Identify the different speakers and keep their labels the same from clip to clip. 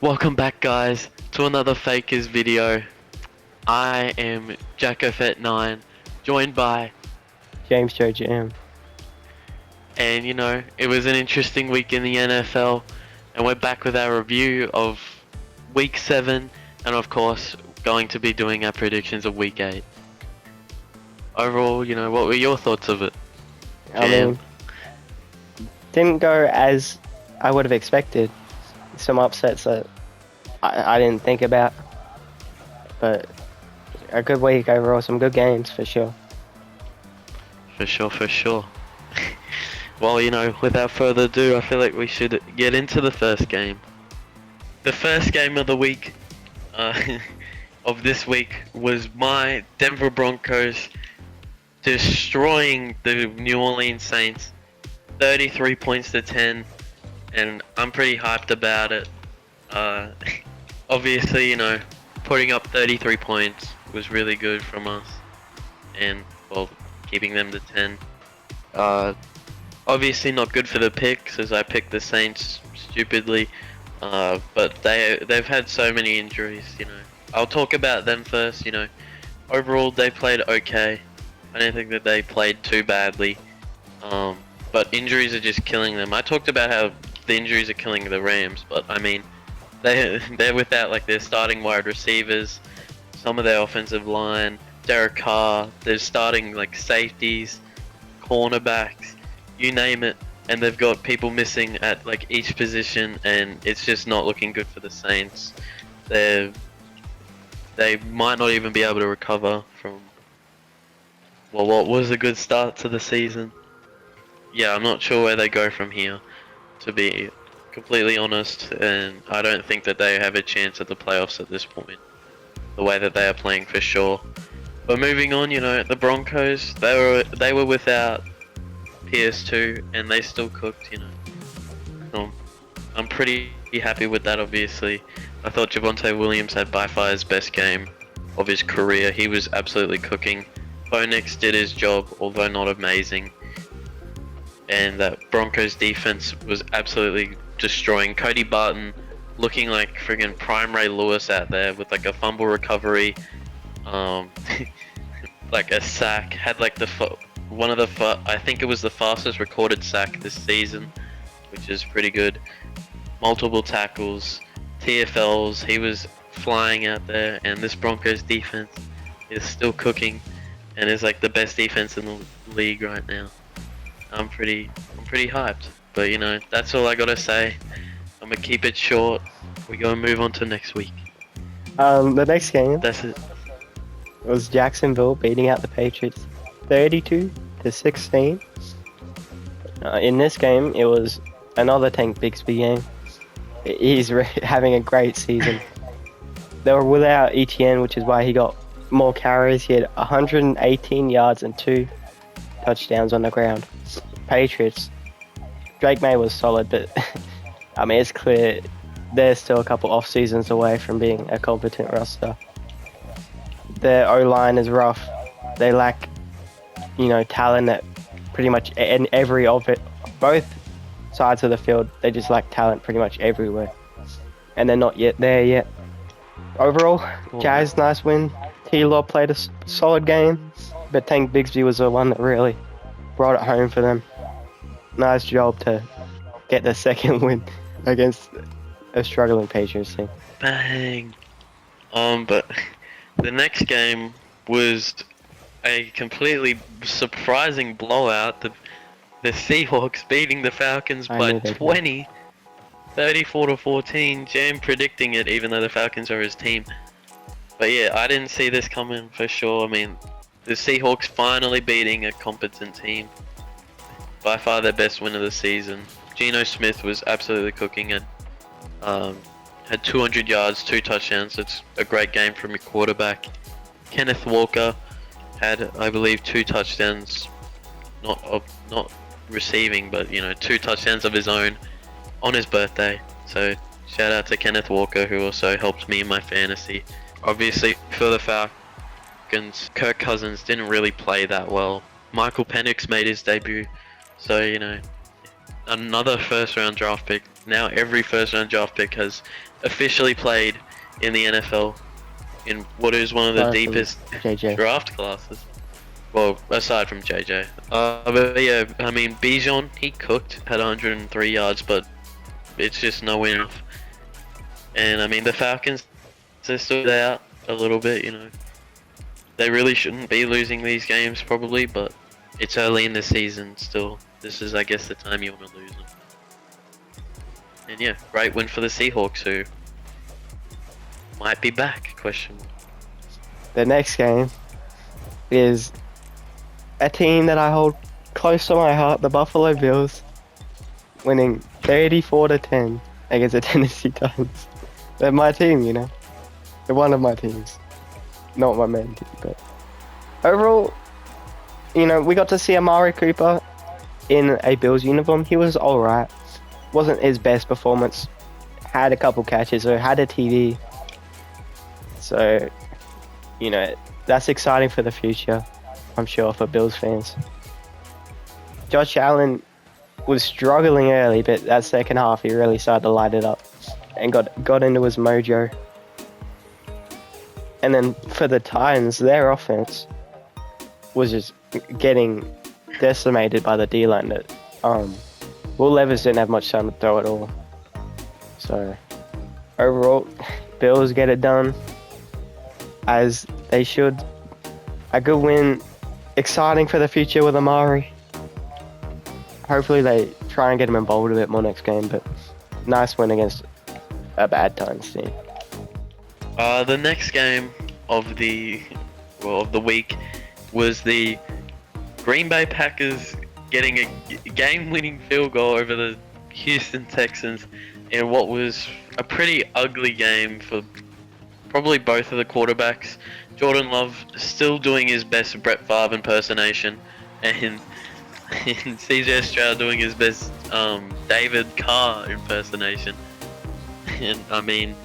Speaker 1: Welcome back, guys, to another Fakers video. I am JackoFet9, joined by,
Speaker 2: James Joe Jam.
Speaker 1: and it was an interesting week in the NFL, and we're back with our review of Week 7, and of course, going to be doing our predictions of Week 8. Overall, what were your thoughts of it?
Speaker 2: I mean, didn't go as I would have expected. Some upsets that I didn't think about, but a good week overall. Some good games for sure.
Speaker 1: For sure. Well, without further ado, I feel like we should get into the first game. The first game of the week, of this week, was my Denver Broncos destroying the New Orleans Saints, 33 points to 10, and I'm pretty hyped about it. Obviously, putting up 33 points was really good from us, and well, keeping them to 10. Obviously not good for the picks, as I picked the Saints stupidly, but they've had so many injuries. I'll talk about them first. Overall they played okay. I don't think that they played too badly, but injuries are just killing them. I talked about how the injuries are killing the Rams, but I mean, they're without like their starting wide receivers, some of their offensive line, Derek Carr, they're starting like safeties, cornerbacks, you name it, and they've got people missing at like each position, and it's just not looking good for the Saints. They might not even be able to recover from, well, what was a good start to the season. Yeah, I'm not sure where they go from here, to be completely honest, and I don't think that they have a chance at the playoffs at this point, the way that they are playing for sure. But moving on, the Broncos, they were without PS2 and they still cooked, I'm pretty happy with that. Obviously, I thought Javonte Williams had by far his best game of his career. He was absolutely cooking. Bo Nix did his job, although not amazing, and that Broncos defense was absolutely destroying. Cody Barton looking like friggin' prime Ray Lewis out there with like a fumble recovery, like a sack, had like I think it was the fastest recorded sack this season, which is pretty good. Multiple tackles, TFLs, he was flying out there, and this Broncos defense is still cooking and is like the best defense in the league right now. I'm pretty hyped, but that's all I gotta say. I'm gonna keep it short. We're gonna move on to next week.
Speaker 2: The next game
Speaker 1: That's it.
Speaker 2: was Jacksonville beating out the Patriots 32-16. In this game, it was another Tank Bigsby game. He's having a great season. They were without ETN, which is why he got more carries. He had 118 yards and 2 touchdowns on the ground. Patriots, Drake May was solid, but I mean, it's clear they're still a couple off seasons away from being a competent roster. Their O-line is rough. They lack, talent at pretty much in every of it, both sides of the field. They just lack talent pretty much everywhere, and they're not yet there yet. Overall, Jazz, nice win. T-Law played a solid game, but Tank Bigsby was the one that really brought it home for them. Nice job to get the second win against a struggling Patriots team.
Speaker 1: Bang. But the next game was a completely surprising blowout. The Seahawks beating the Falcons by 20, 34-14. Jam predicting it, even though the Falcons are his team. But yeah, I didn't see this coming for sure. I mean, the Seahawks finally beating a competent team. By far their best win of the season. Geno Smith was absolutely cooking and had 200 yards, 2 touchdowns. It's a great game from your quarterback. Kenneth Walker had, I believe, 2 touchdowns, not receiving, but 2 touchdowns of his own on his birthday. So shout out to Kenneth Walker, who also helped me in my fantasy. Obviously for the Falcons, Kirk Cousins didn't really play that well. Michael Penix made his debut, so another first round draft pick. Now every first round draft pick has officially played in the NFL in what is one of the
Speaker 2: Sorry,
Speaker 1: deepest
Speaker 2: JJ.
Speaker 1: draft classes. Well, aside from JJ. But yeah, I mean, Bijan, he cooked, had 103 yards, but it's just no enough. And I mean, the Falcons, they stood out a little bit, you know. They really shouldn't be losing these games, probably, but it's early in the season still. This is, I guess, the time you want to lose them. And yeah, great win for the Seahawks, who might be back, question mark.
Speaker 2: The next game is a team that I hold close to my heart, the Buffalo Bills, winning 34-10 against the Tennessee Titans. They're my team, you know. They're one of my teams. Not my main team, but overall, you know, we got to see Amari Cooper in a Bills uniform. He was alright. Wasn't his best performance. Had a couple catches, or had a TD. So, you know, that's exciting for the future, I'm sure, for Bills fans. Josh Allen was struggling early, but that second half he really started to light it up and got into his mojo. And then for the Titans, their offense was just getting decimated by the D-line. That Will Levis didn't have much time to throw at all. So overall, Bills get it done as they should. A good win, exciting for the future with Amari. Hopefully they try and get him involved a bit more next game, but nice win against a bad Titans team.
Speaker 1: The next game of the week was the Green Bay Packers getting a game-winning field goal over the Houston Texans in what was a pretty ugly game for probably both of the quarterbacks. Jordan Love still doing his best Brett Favre impersonation, and CJ Stroud doing his best David Carr impersonation. And I mean,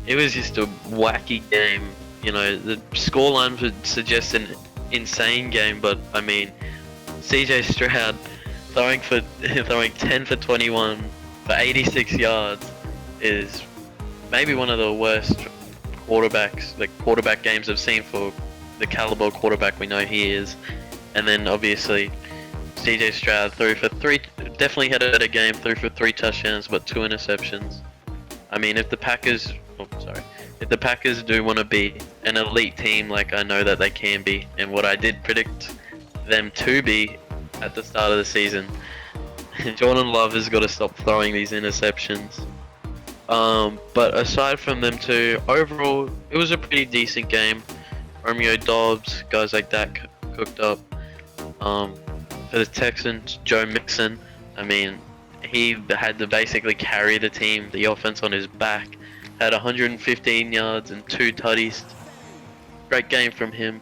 Speaker 1: it was just a wacky game. You know, the scoreline would suggest an insane game, but I mean, CJ Stroud throwing 10 for 21 for 86 yards is maybe one of the worst quarterback games I've seen for the caliber quarterback we know he is. And then obviously CJ Stroud definitely had a better game, threw for 3 touchdowns but 2 interceptions. I mean, if the Packers do want to be an elite team like I know that they can be, and what I did predict them to be at the start of the season, Jordan Love has got to stop throwing these interceptions. But aside from them two, overall, it was a pretty decent game. Romeo Dobbs, guys like that cooked up. For the Texans, Joe Mixon, I mean, he had to basically carry the team, the offense on his back. Had 115 yards and 2 tutties. Great game from him.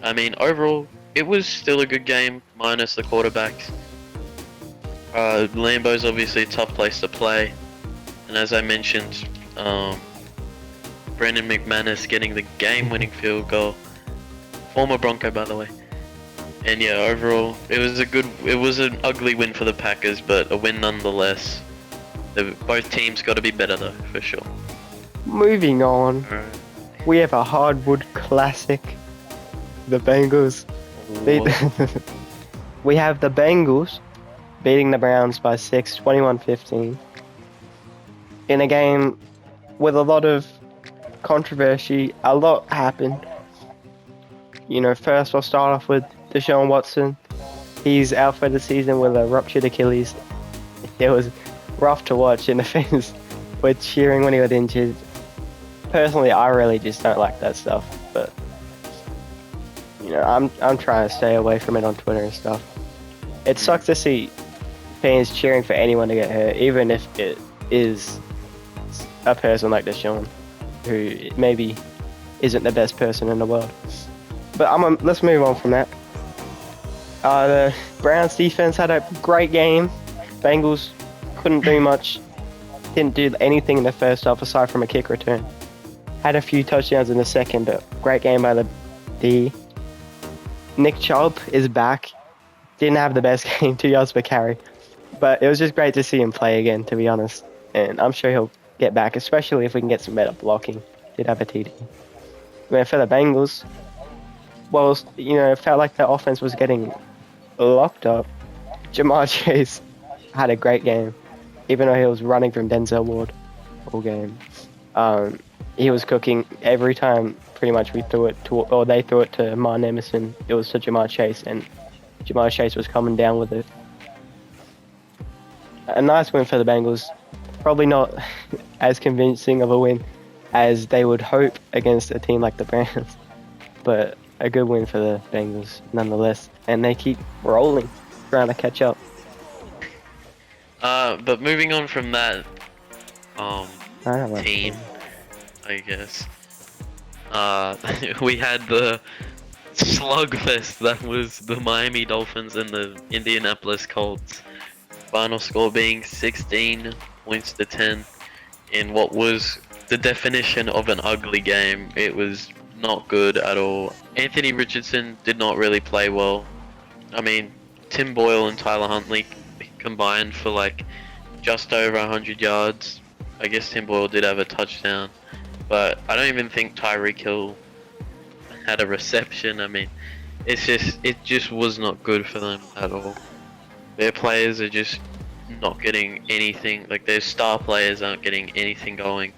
Speaker 1: I mean, overall, it was still a good game, minus the quarterbacks. Lambeau's obviously a tough place to play. And as I mentioned, Brandon McManus getting the game-winning field goal. Former Bronco, by the way. And yeah, overall, it was an ugly win for the Packers, but a win nonetheless. Both teams got to be better though, for sure.
Speaker 2: Moving on, we have a hardwood classic. The Bengals. We have the Bengals beating the Browns by 6, 21-15. In a game with a lot of controversy, a lot happened. You know, first I'll start off with Deshaun Watson. He's out for the season with a ruptured Achilles. It was rough to watch, and the fans were cheering when he got injured. Personally, I really just don't like that stuff, but you know, I'm trying to stay away from it on Twitter and stuff. It sucks to see fans cheering for anyone to get hurt, even if it is a person like Deshaun, who maybe isn't the best person in the world. But let's move on from that. The Browns defense had a great game. Bengals couldn't do much. Didn't do anything in the first half aside from a kick return. Had a few touchdowns in the second, but great game by the D. Nick Chubb is back. Didn't have the best game, 2 yards per carry. But it was just great to see him play again, to be honest. And I'm sure he'll get back, especially if we can get some better blocking. Did have a TD. Where for the Bengals, well, it felt like the offense was getting locked up. Jamar Chase had a great game, even though he was running from Denzel Ward all game. He was cooking every time. Pretty much we threw it to, or they threw it to Martin Emerson. It was to Jamar Chase, and Jamar Chase was coming down with it. A nice win for the Bengals. Probably not as convincing of a win as they would hope against a team like the Browns, but a good win for the Bengals nonetheless. And they keep rolling, trying to catch up.
Speaker 1: But moving on from that team,
Speaker 2: Team.
Speaker 1: I guess. We had the slugfest that was the Miami Dolphins and the Indianapolis Colts. Final score being 16 points to 10 in what was the definition of an ugly game. It was not good at all. Anthony Richardson did not really play well. I mean, Tim Boyle and Tyler Huntley combined for like just over 100 yards. I guess Tim Boyle did have a touchdown, but I don't even think Tyreek Hill had a reception. I mean, it just was not good for them at all. Their players are just not getting anything, like their star players aren't getting anything going.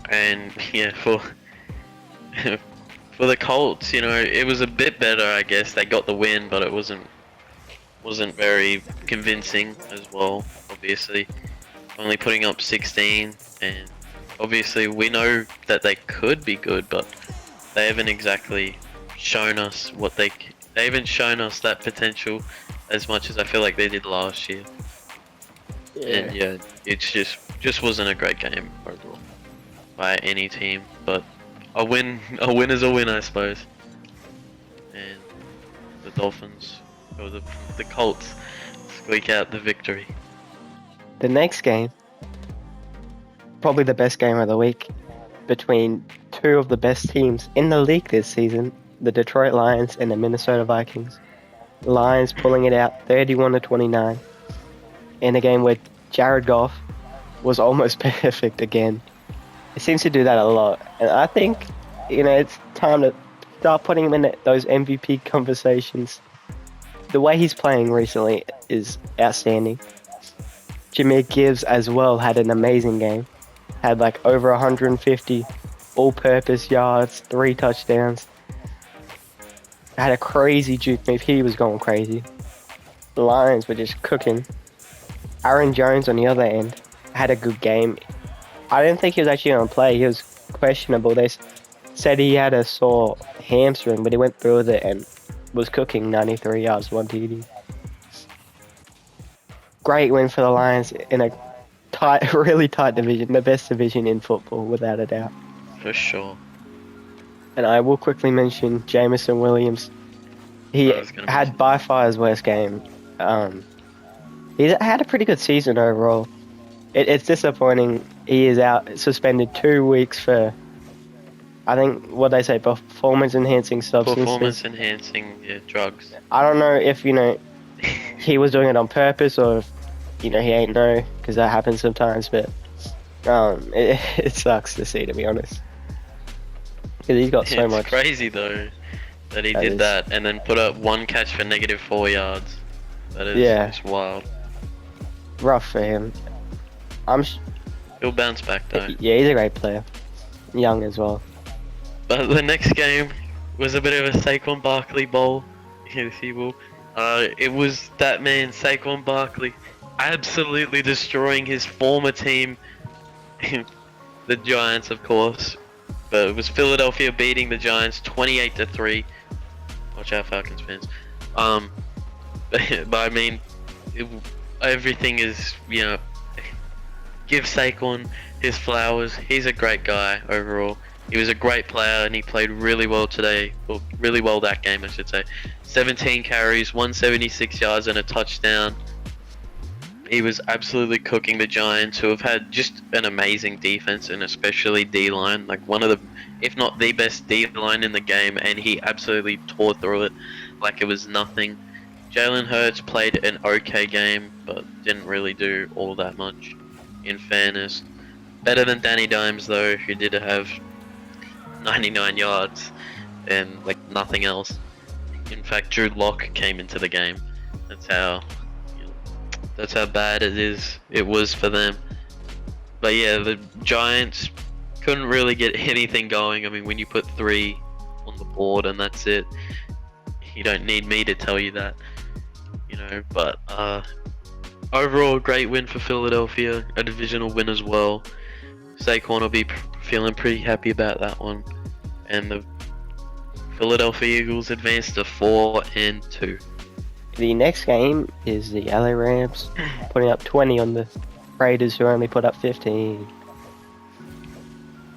Speaker 1: And yeah, for the Colts, it was a bit better, I guess. They got the win, but it wasn't very convincing as well, obviously. Only putting up 16, and obviously we know that they could be good, but they haven't exactly shown us they haven't shown us that potential as much as I feel like they did last year.
Speaker 2: Yeah.
Speaker 1: And yeah, it's just wasn't a great game overall by any team, but a win is a win, I suppose. And the Dolphins, or the Colts, squeak out the victory.
Speaker 2: The next game, probably the best game of the week, between two of the best teams in the league this season, the Detroit Lions and the Minnesota Vikings. Lions pulling it out 31-29 in a game where Jared Goff was almost perfect again. It seems to do that a lot, and I think it's time to start putting him in those MVP conversations. The way he's playing recently is outstanding. Jahmyr Gibbs as well had an amazing game. Had like over 150 all-purpose yards, 3 touchdowns. Had a crazy juke move. He was going crazy. The Lions were just cooking. Aaron Jones on the other end had a good game. I didn't think he was actually going to play. He was questionable. They said he had a sore hamstring, but he went through with it and was cooking. 93 yards, 1 TD. Great win for the Lions in a really tight division. The best division in football, without a doubt.
Speaker 1: For sure.
Speaker 2: And I will quickly mention Jameson Williams. He had by far his worst game. He had a pretty good season overall. It's disappointing. He is out, suspended 2 weeks for, I think, what they say, performance-enhancing substances.
Speaker 1: Performance-enhancing drugs.
Speaker 2: I don't know if, he was doing it on purpose or if, he ain't know, because that happens sometimes, but it sucks to see, to be honest. Because he's got so much.
Speaker 1: It's crazy, though, that he did that and then put up 1 catch for -4 yards. That is just wild.
Speaker 2: Rough for him.
Speaker 1: He'll bounce back, though.
Speaker 2: Yeah, he's a great player. Young as well.
Speaker 1: But the next game was a bit of a Saquon Barkley bowl. Yes, he will. It was that man, Saquon Barkley, absolutely destroying his former team, the Giants, of course. But it was Philadelphia beating the Giants 28-3. Watch out, Falcons fans. But I mean, everything is, give Saquon his flowers. He's a great guy overall. He was a great player and he played really well today, or really well that game, I should say. 17 carries, 176 yards and a touchdown. He was absolutely cooking the Giants, who have had just an amazing defense, and especially D-line, like one of the, if not the best D-line in the game, and he absolutely tore through it like it was nothing. Jalen Hurts played an okay game, but didn't really do all that much, in fairness. Better than Danny Dimes though, who did have 99 yards and like nothing else. In fact, Drew Lock came into the game. That's how that's how bad it was for them. But yeah, the Giants couldn't really get anything going. I mean, when you put 3 on the board and that's it, you don't need me to tell you that, you know. But overall, great win for Philadelphia, a divisional win as well. Saquon will be feeling pretty happy about that one, and the Philadelphia Eagles advanced to 4-2.
Speaker 2: The next game is the LA Rams putting up 20 on the Raiders, who only put up 15.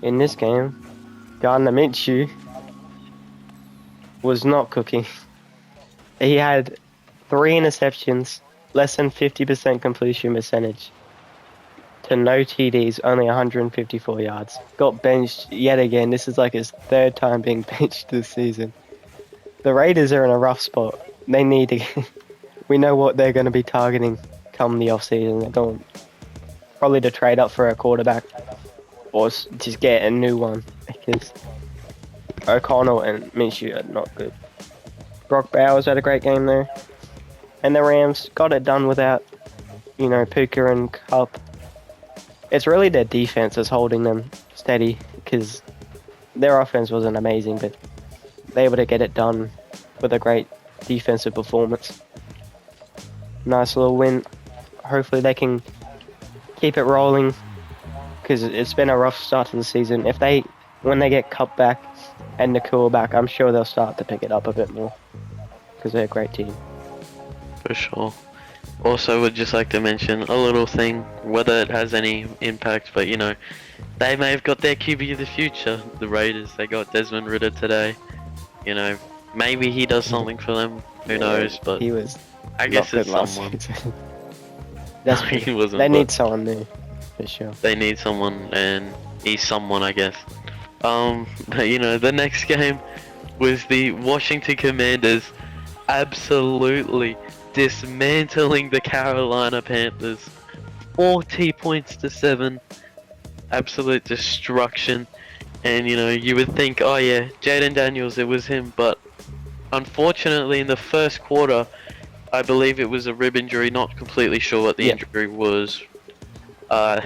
Speaker 2: In this game, Gardner Minshew was not cooking. He had 3 interceptions, less than 50% completion percentage, to no TDs, only 154 yards. Got benched yet again. This is like his 3rd time being benched this season. The Raiders are in a rough spot. They need to. We know what they're going to be targeting come the offseason. They're going probably to trade up for a quarterback or just get a new one, because O'Connell and Minshew are not good. Brock Bowers had a great game there. And the Rams got it done without, Puka and Cup. It's really their defense that's holding them steady, because their offense wasn't amazing, but they were able to get it done with a great defensive performance. Nice little win. Hopefully they can keep it rolling, because it's been a rough start to the season. When they get Cup back and Nakua back, I'm sure they'll start to pick it up a bit more, because they're a great team.
Speaker 1: For sure. Also, would just like to mention a little thing, whether it has any impact, but they may have got their QB of the future, the Raiders. They got Desmond Ridder today. Maybe he does something for them. Who knows? But
Speaker 2: he was.
Speaker 1: I guess it's someone.
Speaker 2: He
Speaker 1: wasn't.
Speaker 2: They need someone new, for sure.
Speaker 1: They need someone, and he's someone, I guess. But the next game was the Washington Commanders absolutely dismantling the Carolina Panthers, 40 points to 7, absolute destruction. And you would think, oh yeah, Jaden Daniels, it was him, but unfortunately in the first quarter, I believe it was a rib injury, not completely sure what the injury was. And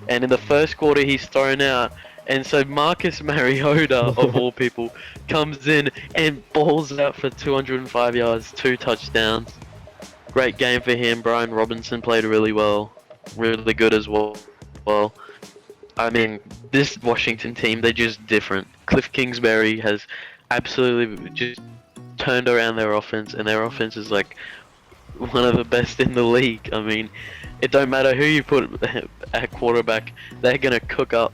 Speaker 1: in the first quarter he's thrown out, and so Marcus Mariota, of all people, comes in and balls out for 205 yards, 2 touchdowns. Great game for him. Brian Robinson played really well, really good as well. I mean, this Washington team, they're just different. Cliff Kingsbury has absolutely just turned around their offense, and their offense is like one of the best in the league. I mean, it don't matter who you put at quarterback, they're gonna cook up.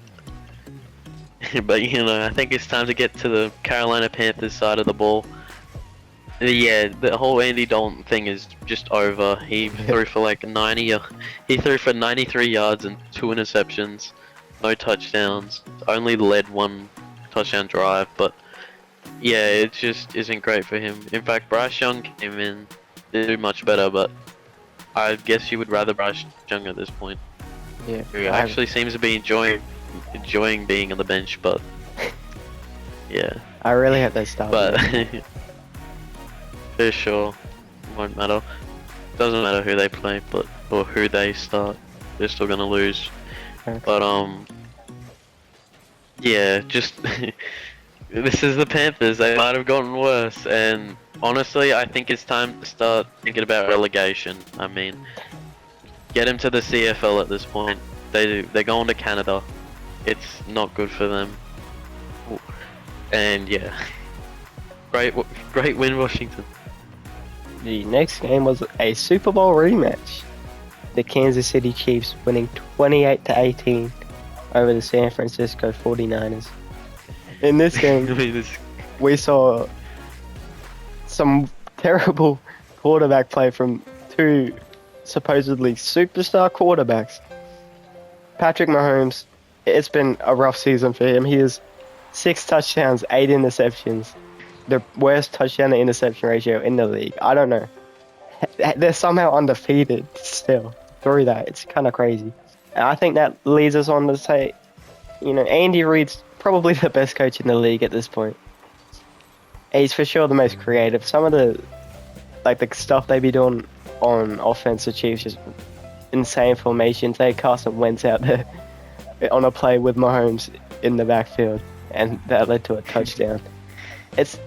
Speaker 1: But I think it's time to get to the Carolina Panthers side of the ball. Yeah, the whole Andy Dalton thing is just over. He threw for like 93 yards and 2 interceptions, no touchdowns. Only led 1 touchdown drive, but yeah, it just isn't great for him. In fact, Bryce Young came in, did do much better, but I guess you would rather Bryce Young at this point.
Speaker 2: Yeah,
Speaker 1: who actually seems to be enjoying being on the bench, but yeah.
Speaker 2: I really hope they start.
Speaker 1: But for sure, won't matter. Doesn't matter who they play, or who they start. They're still gonna lose.
Speaker 2: Okay.
Speaker 1: But yeah, just this is the Panthers. They might have gotten worse, and honestly, I think it's time to start thinking about relegation. I mean, get them to the CFL at this point. They're going to Canada. It's not good for them. And yeah, great win, Washington.
Speaker 2: The next game was a Super Bowl rematch. The Kansas City Chiefs winning 28-18 over the San Francisco 49ers. In this game, we saw some terrible quarterback play from 2 supposedly superstar quarterbacks. Patrick Mahomes, it's been a rough season for him. He has 6 touchdowns, 8 interceptions. The worst touchdown to interception ratio in the league. I don't know. They're somehow undefeated still through that. It's kind of crazy. And I think that leads us on to say, Andy Reid's probably the best coach in the league at this point. He's for sure the most creative. Some of the stuff they be doing on offense, the Chiefs, just insane formations. They had Carson Wentz out there on a play with Mahomes in the backfield, and that led to a touchdown. It's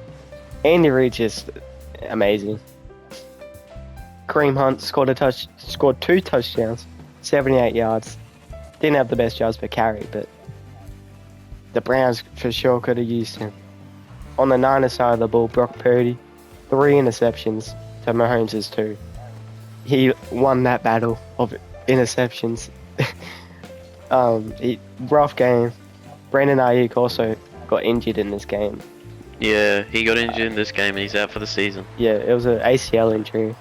Speaker 2: Andy Reid just amazing. Kareem Hunt scored 2 touchdowns, 78 yards. Didn't have the best yards per carry, but the Browns for sure could have used him. On the Niners side of the ball, Brock Purdy, 3 interceptions to Mahomes' 2. He won that battle of interceptions. Rough game. Brandon Ayuk also got injured in this game.
Speaker 1: Yeah, he got injured in this game and he's out for the season.
Speaker 2: Yeah, it was an ACL injury.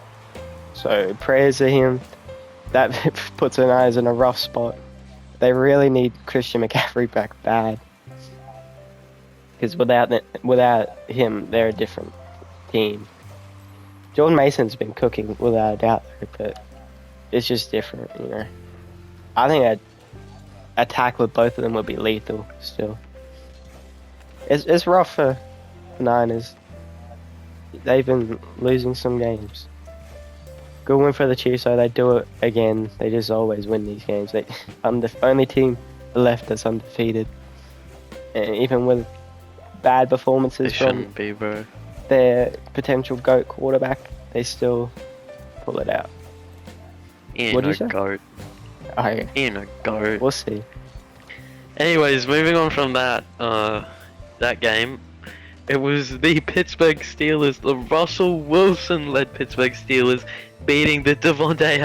Speaker 2: So prayers to him. That puts the Niners in a rough spot. They really need Christian McCaffrey back bad. Because without him, they're a different team. Jordan Mason's been cooking without a doubt, but it's just different, I think an attack with both of them would be lethal still. It's rough for Niners. They've been losing some games. Good win for the Chiefs, so they do it again. They just always win these games. I'm the only team left that's undefeated. And even with bad performances from their potential GOAT quarterback, they still pull it out.
Speaker 1: What do you say? GOAT.
Speaker 2: Oh, yeah.
Speaker 1: Ian a GOAT.
Speaker 2: We'll see.
Speaker 1: Anyways, moving on from that game, it was the Pittsburgh Steelers, the Russell Wilson-led Pittsburgh Steelers, beating the Devontae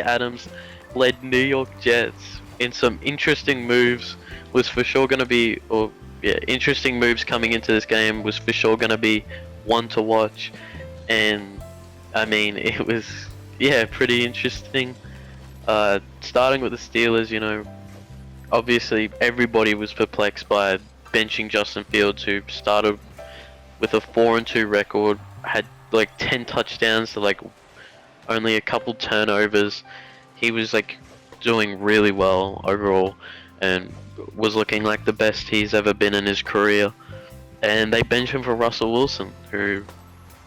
Speaker 1: Adams-led New York Jets in some interesting moves. Was for sure going to be, interesting moves coming into this game. Was for sure going to be one to watch, and I mean it was pretty interesting. Starting with the Steelers, obviously everybody was perplexed by benching Justin Fields, who started with a 4-2 record, had 10 touchdowns to only a couple turnovers. He was doing really well overall and was looking like the best he's ever been in his career. And they benched him for Russell Wilson, who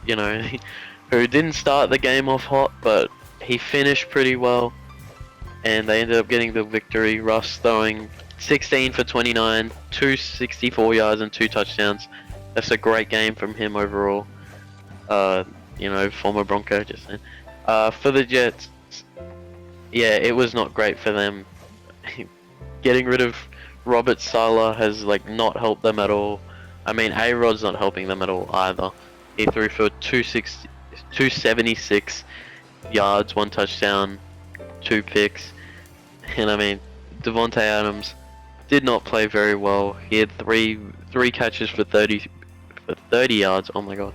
Speaker 1: didn't start the game off hot, but he finished pretty well. And they ended up getting the victory. Russ throwing 16 for 29, 264 yards and 2 touchdowns. That's a great game from him overall. Former Bronco, just saying. For the Jets, it was not great for them. Getting rid of Robert Saleh has not helped them at all. I mean, A-Rod's not helping them at all either. He threw for 276 yards, 1 touchdown, 2 picks. And I mean, Devontae Adams did not play very well. He had three catches for 30 yards. Oh my god.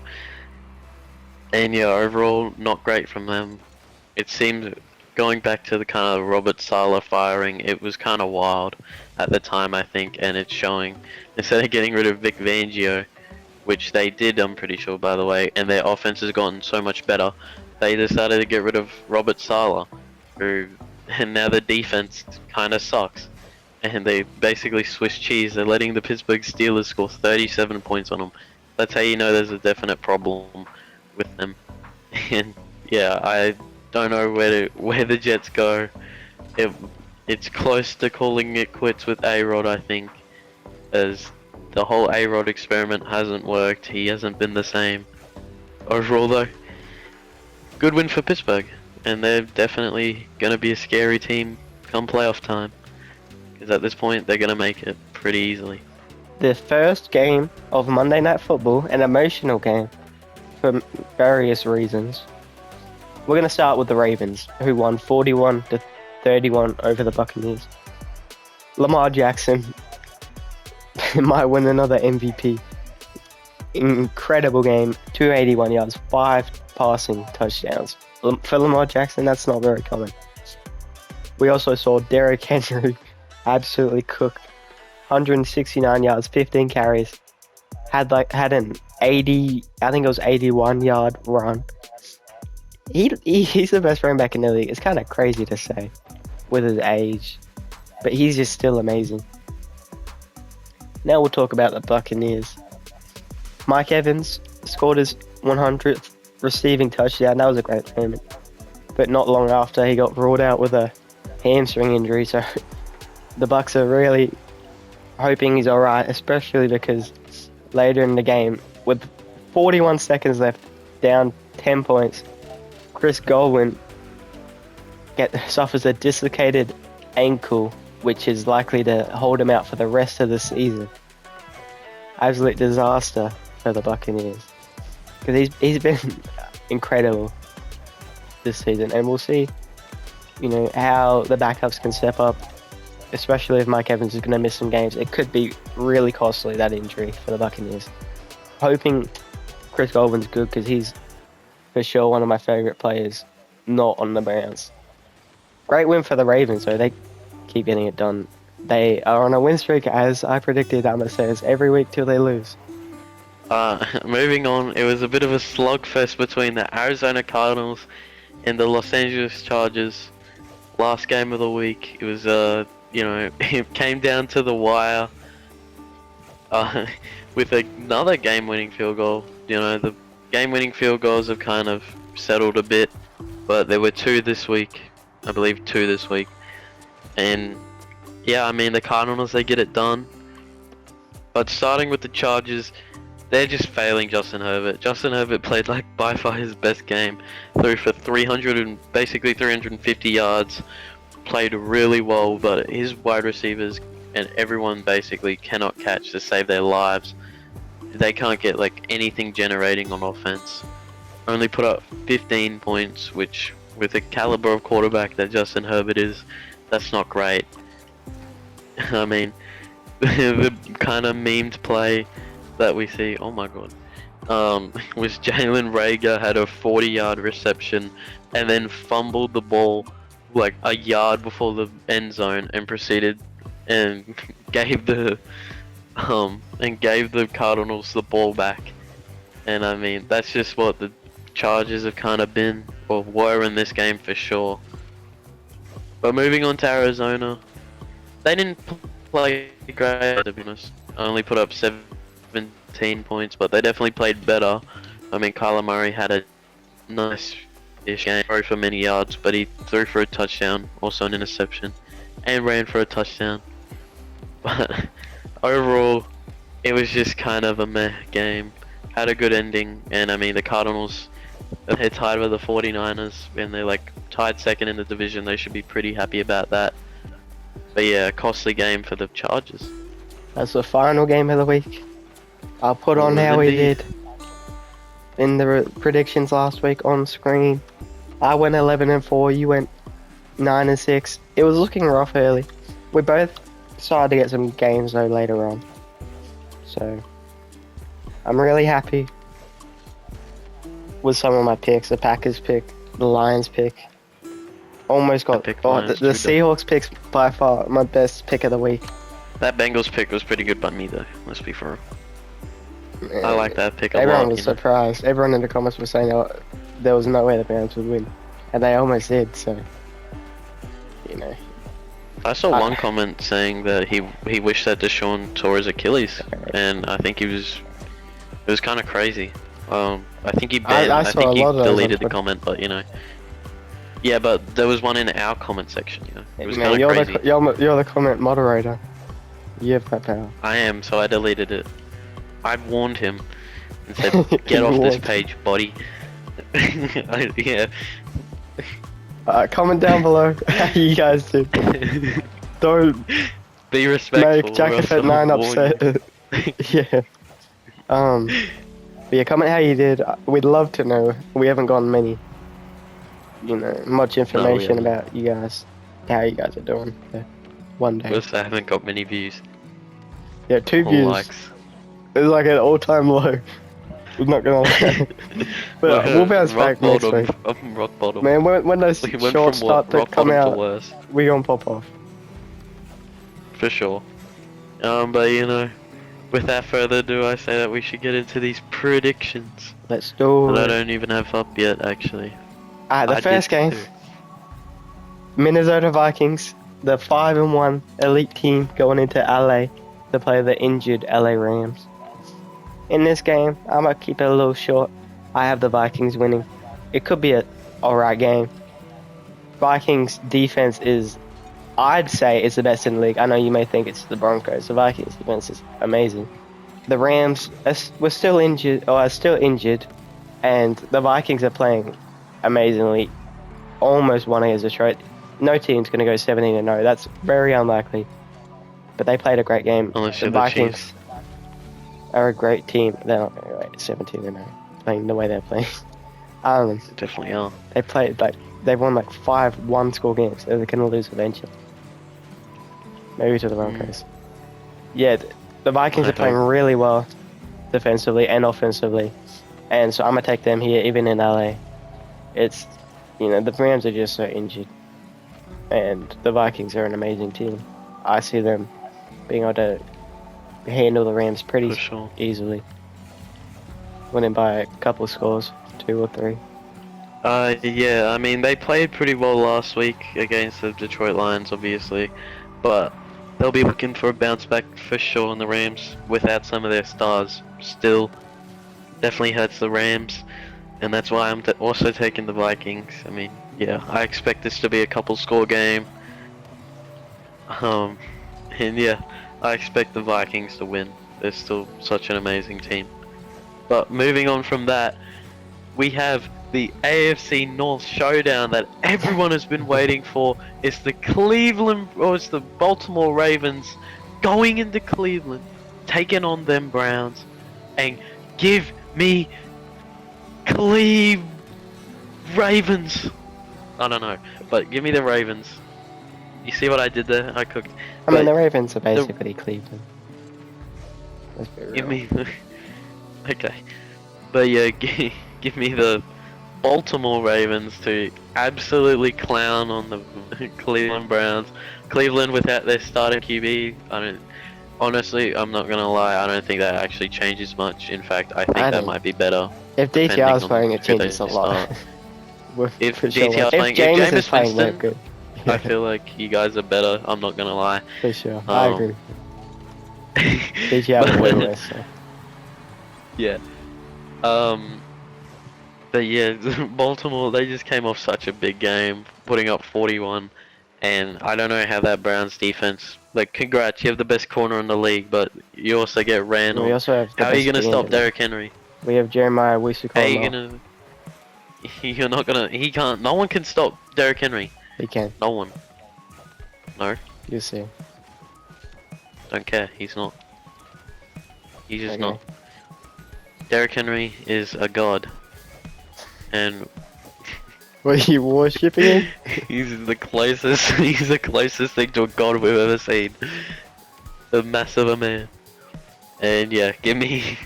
Speaker 1: And overall not great from them. It seems, going back to the kind of Robert Saleh firing, it was kind of wild at the time, I think, and it's showing. Instead of getting rid of Vic Fangio, which they did, I'm pretty sure, by the way, and their offense has gotten so much better, they decided to get rid of Robert Saleh, and now the defense kind of sucks. And they basically Swiss cheese. They're letting the Pittsburgh Steelers score 37 points on them. That's how you know there's a definite problem with them. And I don't know where the Jets go. It's close to calling it quits with A-Rod, I think, as the whole A-Rod experiment hasn't worked. He hasn't been the same. Overall, though, good win for Pittsburgh, and they're definitely going to be a scary team come playoff time, because at this point they're going to make it pretty easily.
Speaker 2: The first game of Monday Night Football, an emotional game for various reasons. We're going to start with the Ravens, who won 41-31 over the Buccaneers. Lamar Jackson might win another MVP. Incredible game, 281 yards, 5 passing touchdowns. For Lamar Jackson, that's not very common. We also saw Derrick Henry absolutely cook, 169 yards, 15 carries, had an 81 yard run. he's the best running back in the league. It's kind of crazy to say with his age, but he's just still amazing. Now we'll talk about the Buccaneers. Mike Evans scored his 100th receiving touchdown. That was a great moment. But not long after, he got ruled out with a hamstring injury. So the Bucs are really hoping he's all right, especially because later in the game, with 41 seconds left, down 10 points, Chris Godwin suffers a dislocated ankle, which is likely to hold him out for the rest of the season. Absolute disaster for the Buccaneers, because he's been incredible this season, and we'll see, how the backups can step up, especially if Mike Evans is going to miss some games. It could be really costly, that injury for the Buccaneers. Hoping Chris Godwin's good, because he's for sure one of my favorite players, not on the Browns. Great win for the Ravens, though. They keep getting it done. They are on a win streak, as I predicted, Amma says, every week till they lose.
Speaker 1: Moving on, it was a bit of a slugfest between the Arizona Cardinals and the Los Angeles Chargers. Last game of the week. It was, it came down to the wire with another game-winning field goal. The game-winning field goals have kind of settled a bit, but there were two this week. I believe two this week. And yeah, I mean, the Cardinals, they get it done. But starting with the Chargers, they're just failing Justin Herbert. Justin Herbert played by far his best game. Threw for 350 yards. Played really well, but his wide receivers and everyone basically cannot catch to save their lives. They can't get anything generating on offense. Only put up 15 points, which with the caliber of quarterback that Justin Herbert is, that's not great. I mean, the kind of memed play that we see, oh my god, was Jalen Reagor had a 40-yard reception and then fumbled the ball a yard before the end zone and proceeded and gave the Cardinals the ball back. And I mean, that's just what the Chargers have kind of been, or were in this game for sure. But moving on to Arizona, they didn't play great, to be honest. Only put up 17 points, but they definitely played better. I mean, Kyler Murray had a nice-ish game, threw for many yards, but he threw for a touchdown, also an interception, and ran for a touchdown. But overall, it was just kind of a meh game. Had a good ending, and I mean, the Cardinals, they're tied with the 49ers, and they're tied second in the division. They should be pretty happy about that. But yeah, costly game for the Chargers.
Speaker 2: That's the final game of the week. I'll put on how we did in the predictions last week on screen. I went 11-4. You went 9-6. It was looking rough early. We both started to get some games though later on. So I'm really happy with some of my picks. The Packers pick, the Lions pick. Almost got the Seahawks picks by far my best pick of the week.
Speaker 1: That Bengals pick was pretty good by me though, let's be fair. I like that pick a lot.
Speaker 2: Everyone was surprised. Everyone in the comments was saying there was no way the Browns would win. And they almost did, so
Speaker 1: I saw one comment saying that he wished that Deshaun tore his Achilles, and I think it was kind of crazy. I think he deleted the comment, but yeah, but there was one in our comment section. It was kind of crazy.
Speaker 2: You're the comment moderator. You have that power.
Speaker 1: I am, so I deleted it. I warned him and said, "Get off this page, buddy." Yeah.
Speaker 2: Comment down below how you guys did. Don't
Speaker 1: be respectful.
Speaker 2: Make Jackafet9 upset. Yeah. But yeah, comment how you did. We'd love to know. We haven't gotten much information about you guys, how you guys are doing. Yeah. One day.
Speaker 1: I haven't got many views.
Speaker 2: Yeah, 2 views.
Speaker 1: Likes.
Speaker 2: It's like an all-time low. I'm not gonna lie. But we'll bounce back next week.
Speaker 1: I'm rock bottom.
Speaker 2: Man, when those shorts start to come out, we gonna pop off.
Speaker 1: For sure. But without further ado, I say that we should get into these predictions.
Speaker 2: Let's do it.
Speaker 1: That I don't even have up yet, actually.
Speaker 2: The
Speaker 1: I
Speaker 2: first
Speaker 1: did
Speaker 2: game,
Speaker 1: too.
Speaker 2: Minnesota Vikings, the 5-1 elite team going into LA to play the injured LA Rams. In this game, I'm gonna keep it a little short. I have the Vikings winning. It could be a alright game. Vikings defense is, I'd say, it's the best in the league. I know you may think it's the Broncos. The Vikings defense is amazing. The Rams were still injured, or are still injured, and the Vikings are playing amazingly. Almost won against Detroit. No team's going to go 17-0. That's very unlikely. But they played a great game.
Speaker 1: Unless
Speaker 2: The
Speaker 1: you're the
Speaker 2: Vikings
Speaker 1: Chiefs.
Speaker 2: are a great team. They're not going to go 17-0, playing the way they're playing.
Speaker 1: Definitely are.
Speaker 2: They played they've won like 5 one-score games. They're going to lose eventually. Maybe to the Broncos. Yeah, the Vikings
Speaker 1: I
Speaker 2: are playing
Speaker 1: hope.
Speaker 2: really well defensively and offensively, and so I'm gonna take them here, even in LA. It's, the Rams are just so injured, and the Vikings are an amazing team. I see them being able to handle the Rams pretty
Speaker 1: For sure.
Speaker 2: easily, winning by a couple of scores, 2 or 3.
Speaker 1: Yeah, I mean, they played pretty well last week against the Detroit Lions, obviously, but they'll be looking for a bounce back for sure in the Rams without some of their stars. Still, definitely hurts the Rams, and that's why I'm also taking the Vikings. I mean, yeah, I expect this to be a couple score game. And yeah, I expect the Vikings to win. They're still such an amazing team. But moving on from that, we have the AFC North showdown that everyone has been waiting for. It's the it's the Baltimore Ravens going into Cleveland, taking on them Browns, and give me Ravens. I don't know, but give me the Ravens. You see what I did there? I cooked.
Speaker 2: I mean,
Speaker 1: But
Speaker 2: the Ravens are basically Cleveland. Let's be real.
Speaker 1: give me. Okay, but yeah, give me the Baltimore Ravens to absolutely clown on the Cleveland Browns. Cleveland without their starting QB, honestly, I'm not gonna lie, I don't think that actually changes much. In fact, I think
Speaker 2: I
Speaker 1: that
Speaker 2: think-
Speaker 1: might be better.
Speaker 2: If
Speaker 1: depending
Speaker 2: DTR's
Speaker 1: on
Speaker 2: playing, it
Speaker 1: who they
Speaker 2: changes a lot.
Speaker 1: If
Speaker 2: For sure.
Speaker 1: DTR's playing, if
Speaker 2: Jameis is
Speaker 1: Jameis
Speaker 2: playing, they're
Speaker 1: Winston,
Speaker 2: good.
Speaker 1: I feel like you guys are better. I'm not gonna lie.
Speaker 2: For sure, I
Speaker 1: Um,
Speaker 2: agree. DTR will win this. So.
Speaker 1: Yeah. But yeah, Baltimore, they just came off such a big game, putting up 41, and I don't know how that Browns defense, like, congrats, you have the best corner in the league, but you also get ran
Speaker 2: We
Speaker 1: on.
Speaker 2: also have. the
Speaker 1: How are you
Speaker 2: best
Speaker 1: gonna stop
Speaker 2: DN.
Speaker 1: Derrick Henry?
Speaker 2: We have Jeremiah
Speaker 1: How are you
Speaker 2: Wisukoma.
Speaker 1: gonna... You're not gonna... He can't... No one can stop Derrick Henry.
Speaker 2: He can.
Speaker 1: No one. No,
Speaker 2: You see.
Speaker 1: don't care. He's not. He's just
Speaker 2: Okay.
Speaker 1: not. Derrick Henry is a god. And
Speaker 2: Were you worshipping him?
Speaker 1: he's the closest thing to a god we've ever seen. The massive a man. And yeah, give me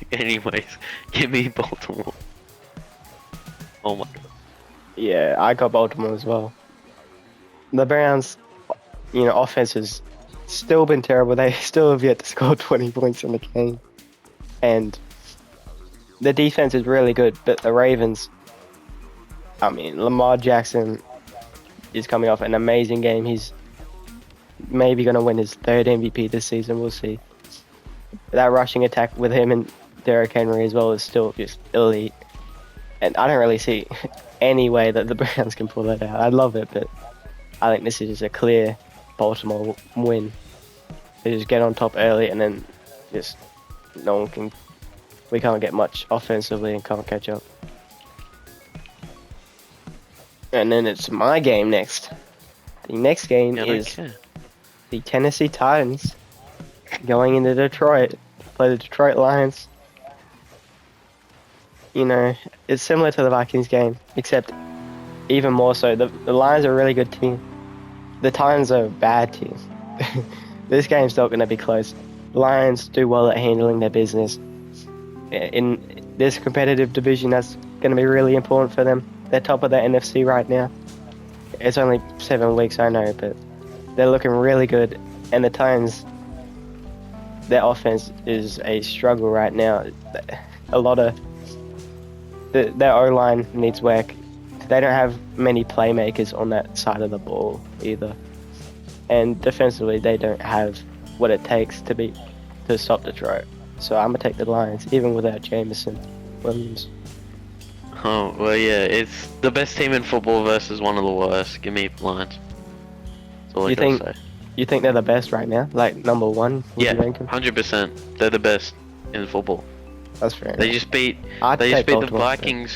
Speaker 1: Baltimore. Oh my god.
Speaker 2: Yeah, I got Baltimore as well. The Browns, offense has still been terrible. They still have yet to score 20 points in the game. And the defense is really good, but the Ravens, I mean, Lamar Jackson is coming off an amazing game. He's maybe going to win his 3rd MVP this season. We'll see. That rushing attack with him and Derrick Henry as well is still just elite. And I don't really see any way that the Browns can pull that out. I love it, but I think this is just a clear Baltimore win. They just get on top early and then just we can't get much offensively and can't catch up. And then it's my game next. The next game
Speaker 1: Yeah, I don't
Speaker 2: is
Speaker 1: care.
Speaker 2: the Tennessee Titans going into Detroit to play the Detroit Lions. It's similar to the Vikings game, except even more so. The Lions are a really good team. The Titans are a bad team. This game's not going to be close. Lions do well at handling their business. In this competitive division, that's going to be really important for them. They're top of the NFC right now. It's only 7 weeks, I know, but they're looking really good. And the Titans, their offense is a struggle right now. A lot of their O-line needs work. they don't have many playmakers on that side of the ball either. And defensively, they don't have what it takes to stop Detroit. So I'm gonna take the Lions, even without Jameson Williams.
Speaker 1: Oh, well, yeah, it's the best team in football versus one of the worst. Give me Lions. That's all I
Speaker 2: You
Speaker 1: gotta
Speaker 2: think-
Speaker 1: say.
Speaker 2: You think they're the best right now? Like number one? Would
Speaker 1: Yeah,
Speaker 2: you rank them?
Speaker 1: 100%. They're the best in football.
Speaker 2: That's fair.
Speaker 1: They
Speaker 2: enough.
Speaker 1: just beat
Speaker 2: I'd
Speaker 1: They just
Speaker 2: take
Speaker 1: beat the
Speaker 2: Baltimore.
Speaker 1: Vikings,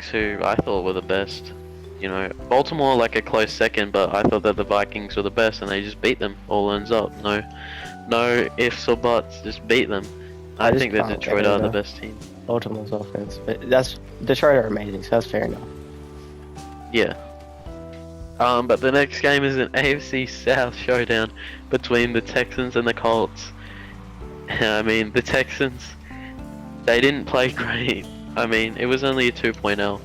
Speaker 1: who I thought were the best. You know, Baltimore like a close second, but I thought that the Vikings were the best, and they just beat them. All ends up. No ifs or buts. Just beat them.
Speaker 2: I
Speaker 1: I
Speaker 2: just
Speaker 1: think that
Speaker 2: can't
Speaker 1: Detroit
Speaker 2: get
Speaker 1: are the
Speaker 2: over
Speaker 1: best team.
Speaker 2: Baltimore's offense, but that's Detroit are amazing, so that's fair enough.
Speaker 1: Yeah. But the next game is an AFC South showdown between the Texans and the Colts. I mean, the Texans, they didn't play great. I mean, it was only a 2.0.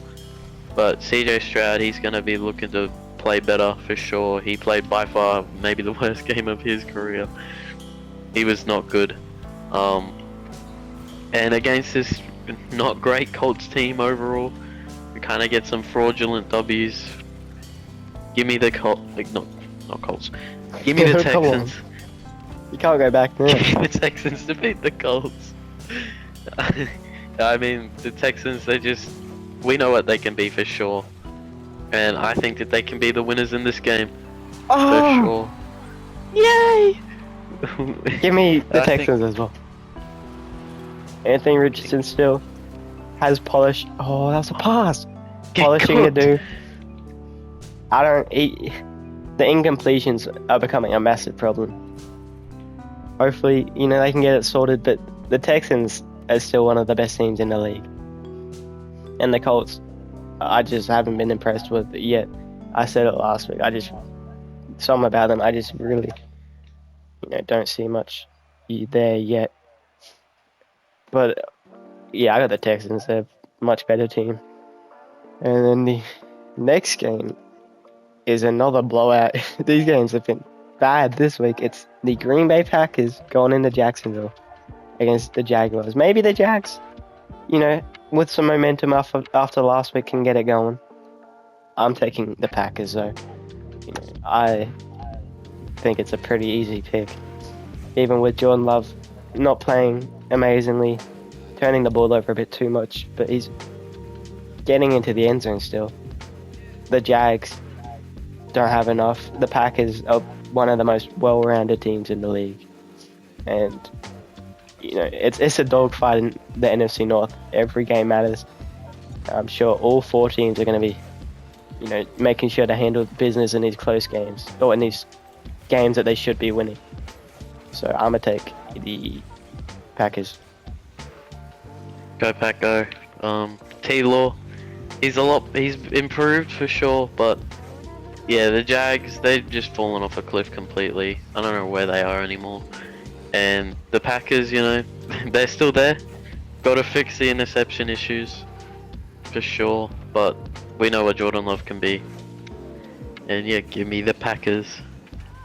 Speaker 1: But CJ Stroud, he's going to be looking to play better for sure. He played by far maybe the worst game of his career. He was not good. And against this not great Colts team overall, we kind of get some fraudulent W's. Give me the Colts, like not Colts. Give me the
Speaker 2: Come on.
Speaker 1: Texans.
Speaker 2: You can't go back now.
Speaker 1: Give me the Texans to beat the Colts. I mean, the Texans, we know what they can be for sure. And I think that they can be the winners in this game.
Speaker 2: Oh,
Speaker 1: For sure. Yay!
Speaker 2: give me the
Speaker 1: I think-
Speaker 2: Texans as well. Anthony Richardson still has polish. Oh, that was a pass.
Speaker 1: Get
Speaker 2: Polishing to
Speaker 1: cooked.
Speaker 2: do. The incompletions are becoming a massive problem. Hopefully, they can get it sorted, but the Texans are still one of the best teams in the league. And the Colts, I just haven't been impressed with it yet. I said it last week. Something about them, I just really, don't see much there yet. But, yeah, I got the Texans. They're a much better team. And then the next game is another blowout. These games have been bad this week. It's the Green Bay Packers going into Jacksonville against the Jaguars. Maybe the Jags, with some momentum after last week, can get it going. I'm taking the Packers, though. I think it's a pretty easy pick. Even with Jordan Love not playing amazingly, turning the ball over a bit too much, but he's getting into the end zone still. The Jags don't have enough. The Packers are one of the most well-rounded teams in the league. And, it's a dogfight in the NFC North. Every game matters. I'm sure all four teams are going to be, making sure to handle business in these close games, or in these games that they should be winning. So I'm going to take the Packers.
Speaker 1: Go Pack, go. T-Law, he's improved for sure, but yeah, the Jags, they've just fallen off a cliff completely. I don't know where they are anymore. And the Packers, they're still there. Got to fix the interception issues for sure, but we know what Jordan Love can be. And yeah, give me the Packers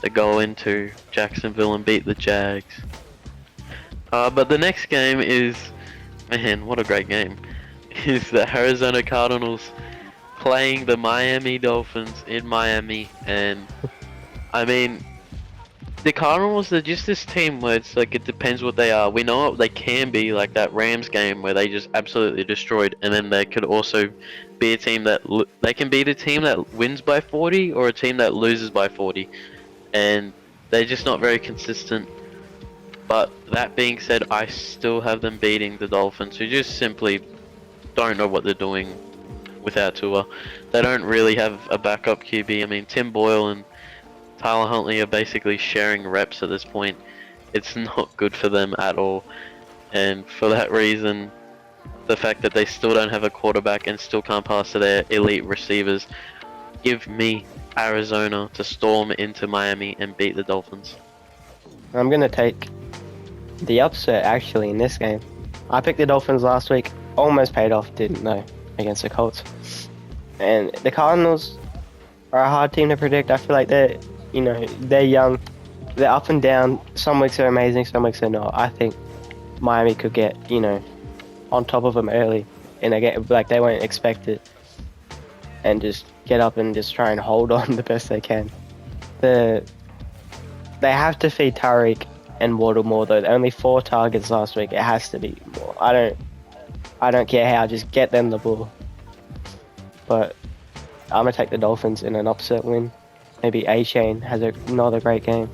Speaker 1: to go into Jacksonville and beat the Jags. But the next game is, man, what a great game, is the Arizona Cardinals playing the Miami Dolphins in Miami. And I mean, the Cardinals are just this team where it's like, it depends what they are. We know what they can be, like that Rams game where they just absolutely destroyed, and then they could also be a team that they can be the team that wins by 40 or a team that loses by 40, and they're just not very consistent. But that being said, I still have them beating the Dolphins, who just simply don't know what they're doing without Tua. They don't really have a backup QB. I mean, Tim Boyle and Tyler Huntley are basically sharing reps at this point. It's not good for them at all. And for that reason, the fact that they still don't have a quarterback and still can't pass to their elite receivers, give me Arizona to storm into Miami and beat the Dolphins.
Speaker 2: I'm going to take the upset, actually, in this game. I picked the Dolphins last week. Almost paid off, didn't know, against the Colts. And the Cardinals are a hard team to predict. I feel like they're young. They're up and down. Some weeks are amazing, some weeks are not. I think Miami could get, on top of them early in a game, like they won't expect it, and just get up and just try and hold on the best they can. They have to feed Tariq and Waddle more though. Only 4 targets last week. It has to be more. I don't care how. Just get them the ball. But I'm gonna take the Dolphins in an upset win. Maybe A-Chain has another great game.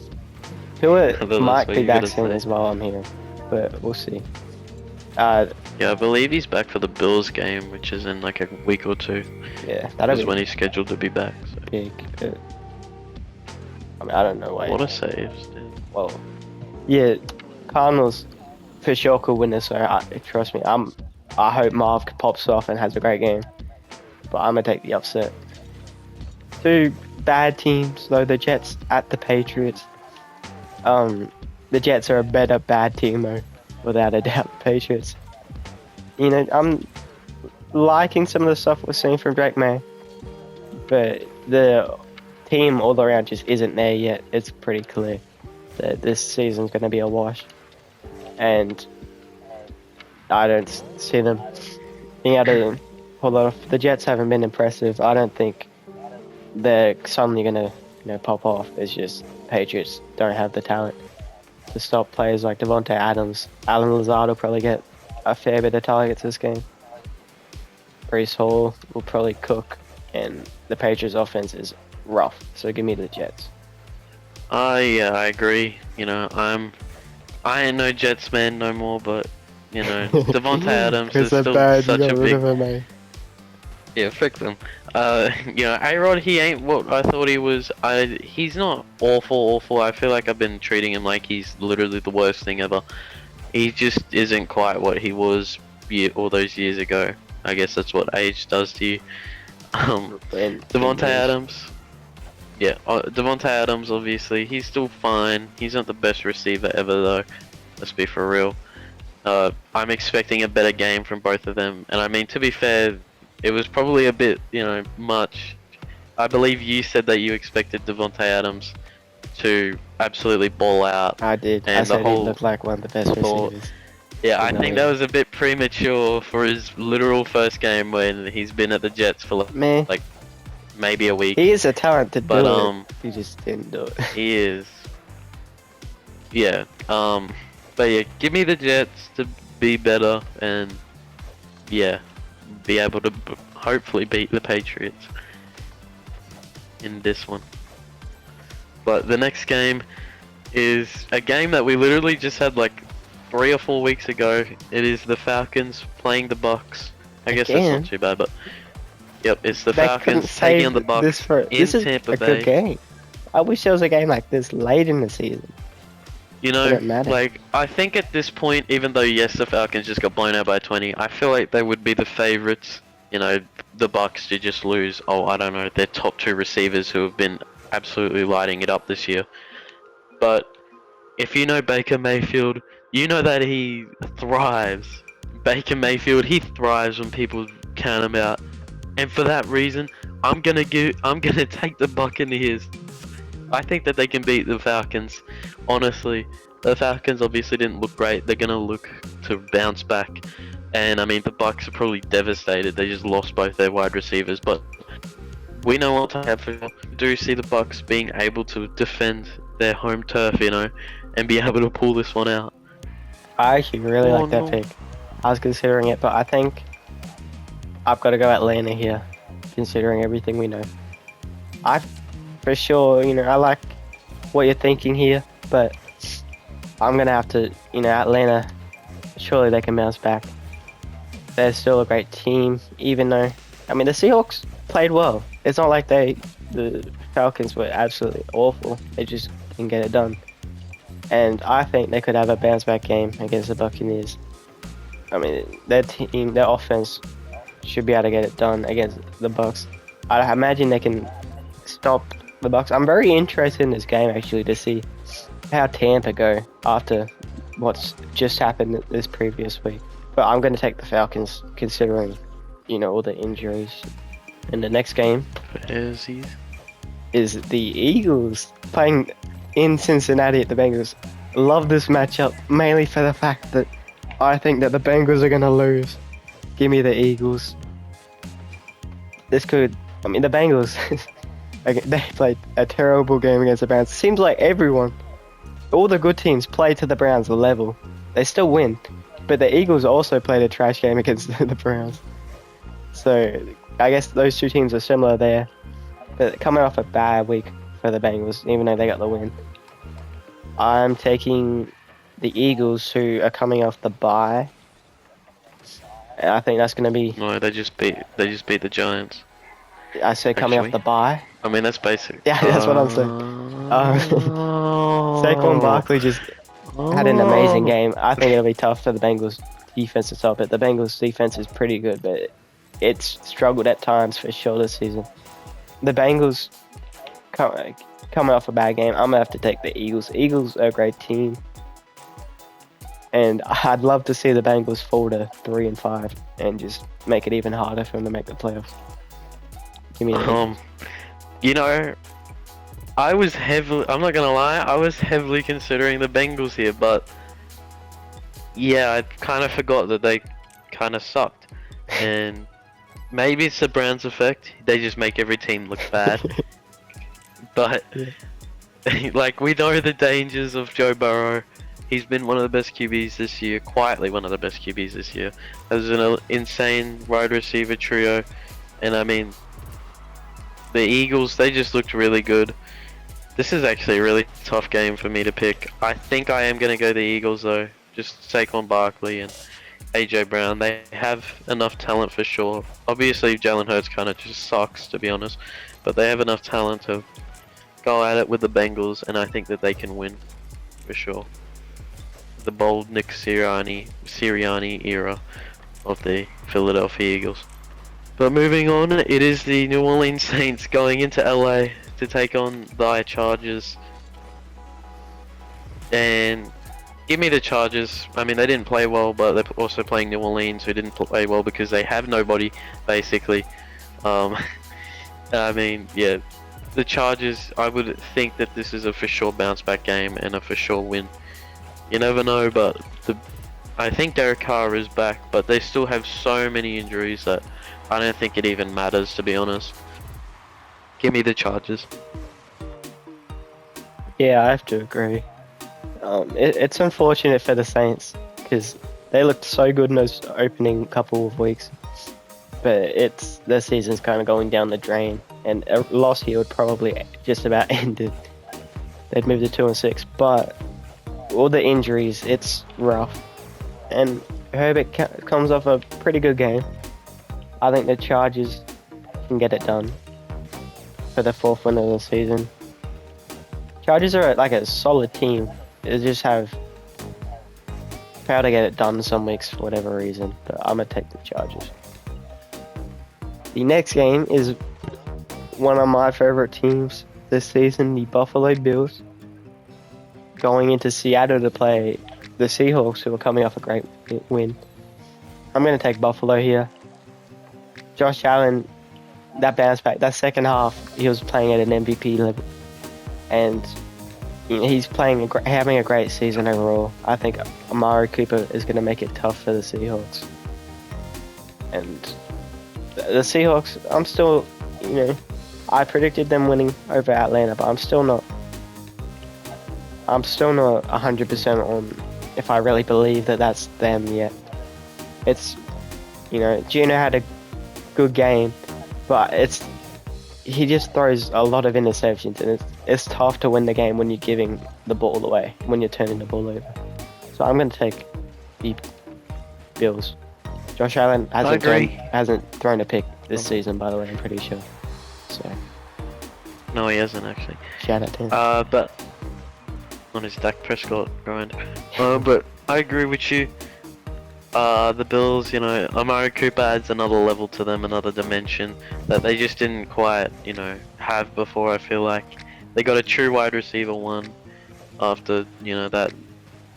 Speaker 2: Tua might be back soon as well, I'm hearing, but we'll see.
Speaker 1: Yeah, I believe he's back for the Bills game, which is in like a week or 2.
Speaker 2: Yeah, that'll
Speaker 1: That's
Speaker 2: be
Speaker 1: when he's scheduled to be back. So.
Speaker 2: big. I mean, I don't know why.
Speaker 1: What a save, dude.
Speaker 2: Well, yeah, Cardinals for sure could win this. So trust me, I hope Marv pops off and has a great game. But I'm gonna take the upset. 2 bad teams though. The Jets at the Patriots. The Jets are a better bad team though, without a doubt. The Patriots. You know, I'm liking some of the stuff we're seeing from Drake May, but the team all around just isn't there yet. It's pretty clear that this season's going to be a wash, and I don't see them being able to pull it off. The Jets haven't been impressive. I don't think they're suddenly going to pop off. It's just Patriots don't have the talent to stop players like Devontae Adams. Alan Lazard will probably get a fair bit of targets this game. Breece Hall will probably cook, and the Patriots offense is rough. So give me the Jets.
Speaker 1: Yeah, I agree. You know, I ain't no Jets man no more, but you know, Devontae Adams is still such a big. Yeah, fix him. You know, A-Rod, he ain't what I thought he was. He's not awful. I feel like I've been treating him like he's literally the worst thing ever. He just isn't quite what he was all those years ago. I guess that's what age does to you. Devontae Adams. Yeah, Devontae Adams, obviously, he's still fine. He's not the best receiver ever, though. Let's be for real. I'm expecting a better game from both of them. And I mean, to be fair, it was probably a bit, much. I believe you said that you expected Devontae Adams to absolutely ball out.
Speaker 2: I did.
Speaker 1: And
Speaker 2: I said
Speaker 1: he
Speaker 2: looked like one of the best receivers.
Speaker 1: Yeah, I think that was a bit premature for his literal first game when he's been at the Jets for like maybe a week.
Speaker 2: He is a talent to do
Speaker 1: it.
Speaker 2: He just didn't do it.
Speaker 1: He is. Yeah. But yeah, give me the Jets to be better and yeah, be able to hopefully beat the Patriots in this one. But the next game is a game that we literally just had like 3 or 4 weeks ago. It is the Falcons playing the Bucks. I guess that's not too bad, but yep, it's the Falcons taking on the Bucks in Tampa Bay.
Speaker 2: Good game. I wish there was a game like this late in the season.
Speaker 1: You know, like, I think at this point, even though yes, the Falcons just got blown out by 20, I feel like they would be the favorites. You know, the Bucks to just lose, I don't know, their top 2 receivers who have been absolutely lighting it up this year. But if you know Baker Mayfield, you know that he thrives. Baker Mayfield, he thrives when people count him out. And for that reason, I'm gonna take the Buccaneers. I think that they can beat the Falcons. Honestly, the Falcons obviously didn't look great. They're gonna look to bounce back. And I mean, the Bucks are probably devastated. They just lost both their wide receivers, but we know what to have for. Do see the Bucks being able to defend their home turf, and be able to pull this one out.
Speaker 2: I actually really like that pick. I was considering it, but I think I've got to go Atlanta here, considering everything we know. For sure, I like what you're thinking here, but I'm going to have to, Atlanta, surely they can bounce back. They're still a great team, even though, the Seahawks played well. It's not like the Falcons were absolutely awful. They just didn't get it done. And I think they could have a bounce back game against the Buccaneers. Their team, their offense should be able to get it done against the Bucks. I imagine they can stop the Bucks. I'm very interested in this game actually to see how Tampa go after what's just happened this previous week. But I'm going to take the Falcons considering, all the injuries. And the next game is the Eagles playing in Cincinnati at the Bengals. Love this matchup mainly for the fact that I think that the Bengals are going to lose. Give me the Eagles. This could. I mean, the Bengals. They played a terrible game against the Browns. Seems like everyone, all the good teams, play to the Browns level. They still win, but the Eagles also played a trash game against the Browns. So I guess those two teams are similar there. But coming off a bad week for the Bengals, even though they got the win, I'm taking the Eagles, who are coming off the bye. And I think that's going to be.
Speaker 1: No, they just beat the Giants.
Speaker 2: I said coming off
Speaker 1: Actually.
Speaker 2: the bye.
Speaker 1: I mean, that's basic.
Speaker 2: Yeah, that's what I'm saying. Saquon Barkley just had an amazing game. I think it'll be tough for the Bengals defense to stop it. The Bengals defense is pretty good, but it's struggled at times for sure this season. The Bengals coming off a bad game. I'm gonna have to take the Eagles. Eagles are a great team, and I'd love to see the Bengals fall to 3-5 and just make it even harder for them to make the playoffs. Give me the
Speaker 1: You know, I'm not gonna lie, I was heavily considering the Bengals here, but yeah, I kind of forgot that they kind of sucked. And maybe it's the Browns effect, they just make every team look bad. But, like, we know the dangers of Joe Burrow. He's been one of the best QBs this year, quietly one of the best QBs this year. There's an insane wide receiver trio, and I mean, the Eagles, they just looked really good. This is actually a really tough game for me to pick. I think I am going to go the Eagles though. Just Saquon Barkley and AJ Brown. They have enough talent for sure. Obviously Jalen Hurts kind of just sucks, to be honest. But they have enough talent to go at it with the Bengals, and I think that they can win for sure. The bold Nick Sirianni era of the Philadelphia Eagles. But moving on, it is the New Orleans Saints going into LA to take on the Chargers. And give me the Chargers. I mean, they didn't play well, but they're also playing New Orleans, who didn't play well because they have nobody, basically. I mean, yeah, the Chargers, I would think that this is a for sure bounce back game and a for sure win. You never know, but I think Derek Carr is back, but they still have so many injuries that I don't think it even matters, to be honest. Give me the Chargers.
Speaker 2: Yeah, I have to agree. It's unfortunate for the Saints because they looked so good in those opening couple of weeks, but their season's kind of going down the drain, and a loss here would probably just about end it. They'd move to 2-6, but all the injuries, it's rough, and Herbert comes off a pretty good game. I think the Chargers can get it done for the 4th win of the season. Chargers are like a solid team. They just have failed to get it done some weeks for whatever reason, but I'm going to take the Chargers. The next game is one of my favorite teams this season, the Buffalo Bills, going into Seattle to play the Seahawks, who are coming off a great win. I'm going to take Buffalo here. Josh Allen, that bounce back, that second half, he was playing at an MVP level, and he's having a great season overall. I think Amari Cooper is going to make it tough for the Seahawks. And the Seahawks, I'm still, I predicted them winning over Atlanta, but I'm still not 100% on if I really believe that that's them yet. It's, Gino had a good game, but he just throws a lot of interceptions, and it's tough to win the game when you're giving the ball away, when you're turning the ball over. So I'm going to take the Bills. Josh Allen hasn't thrown a pick this season, by the way, I'm pretty sure. So
Speaker 1: No, he hasn't actually.
Speaker 2: shout out to him.
Speaker 1: But on his Dak Prescott grind. But I agree with you. The Bills, Amari Cooper adds another level to them, another dimension that they just didn't quite, have before. I feel like they got a true wide receiver one after, that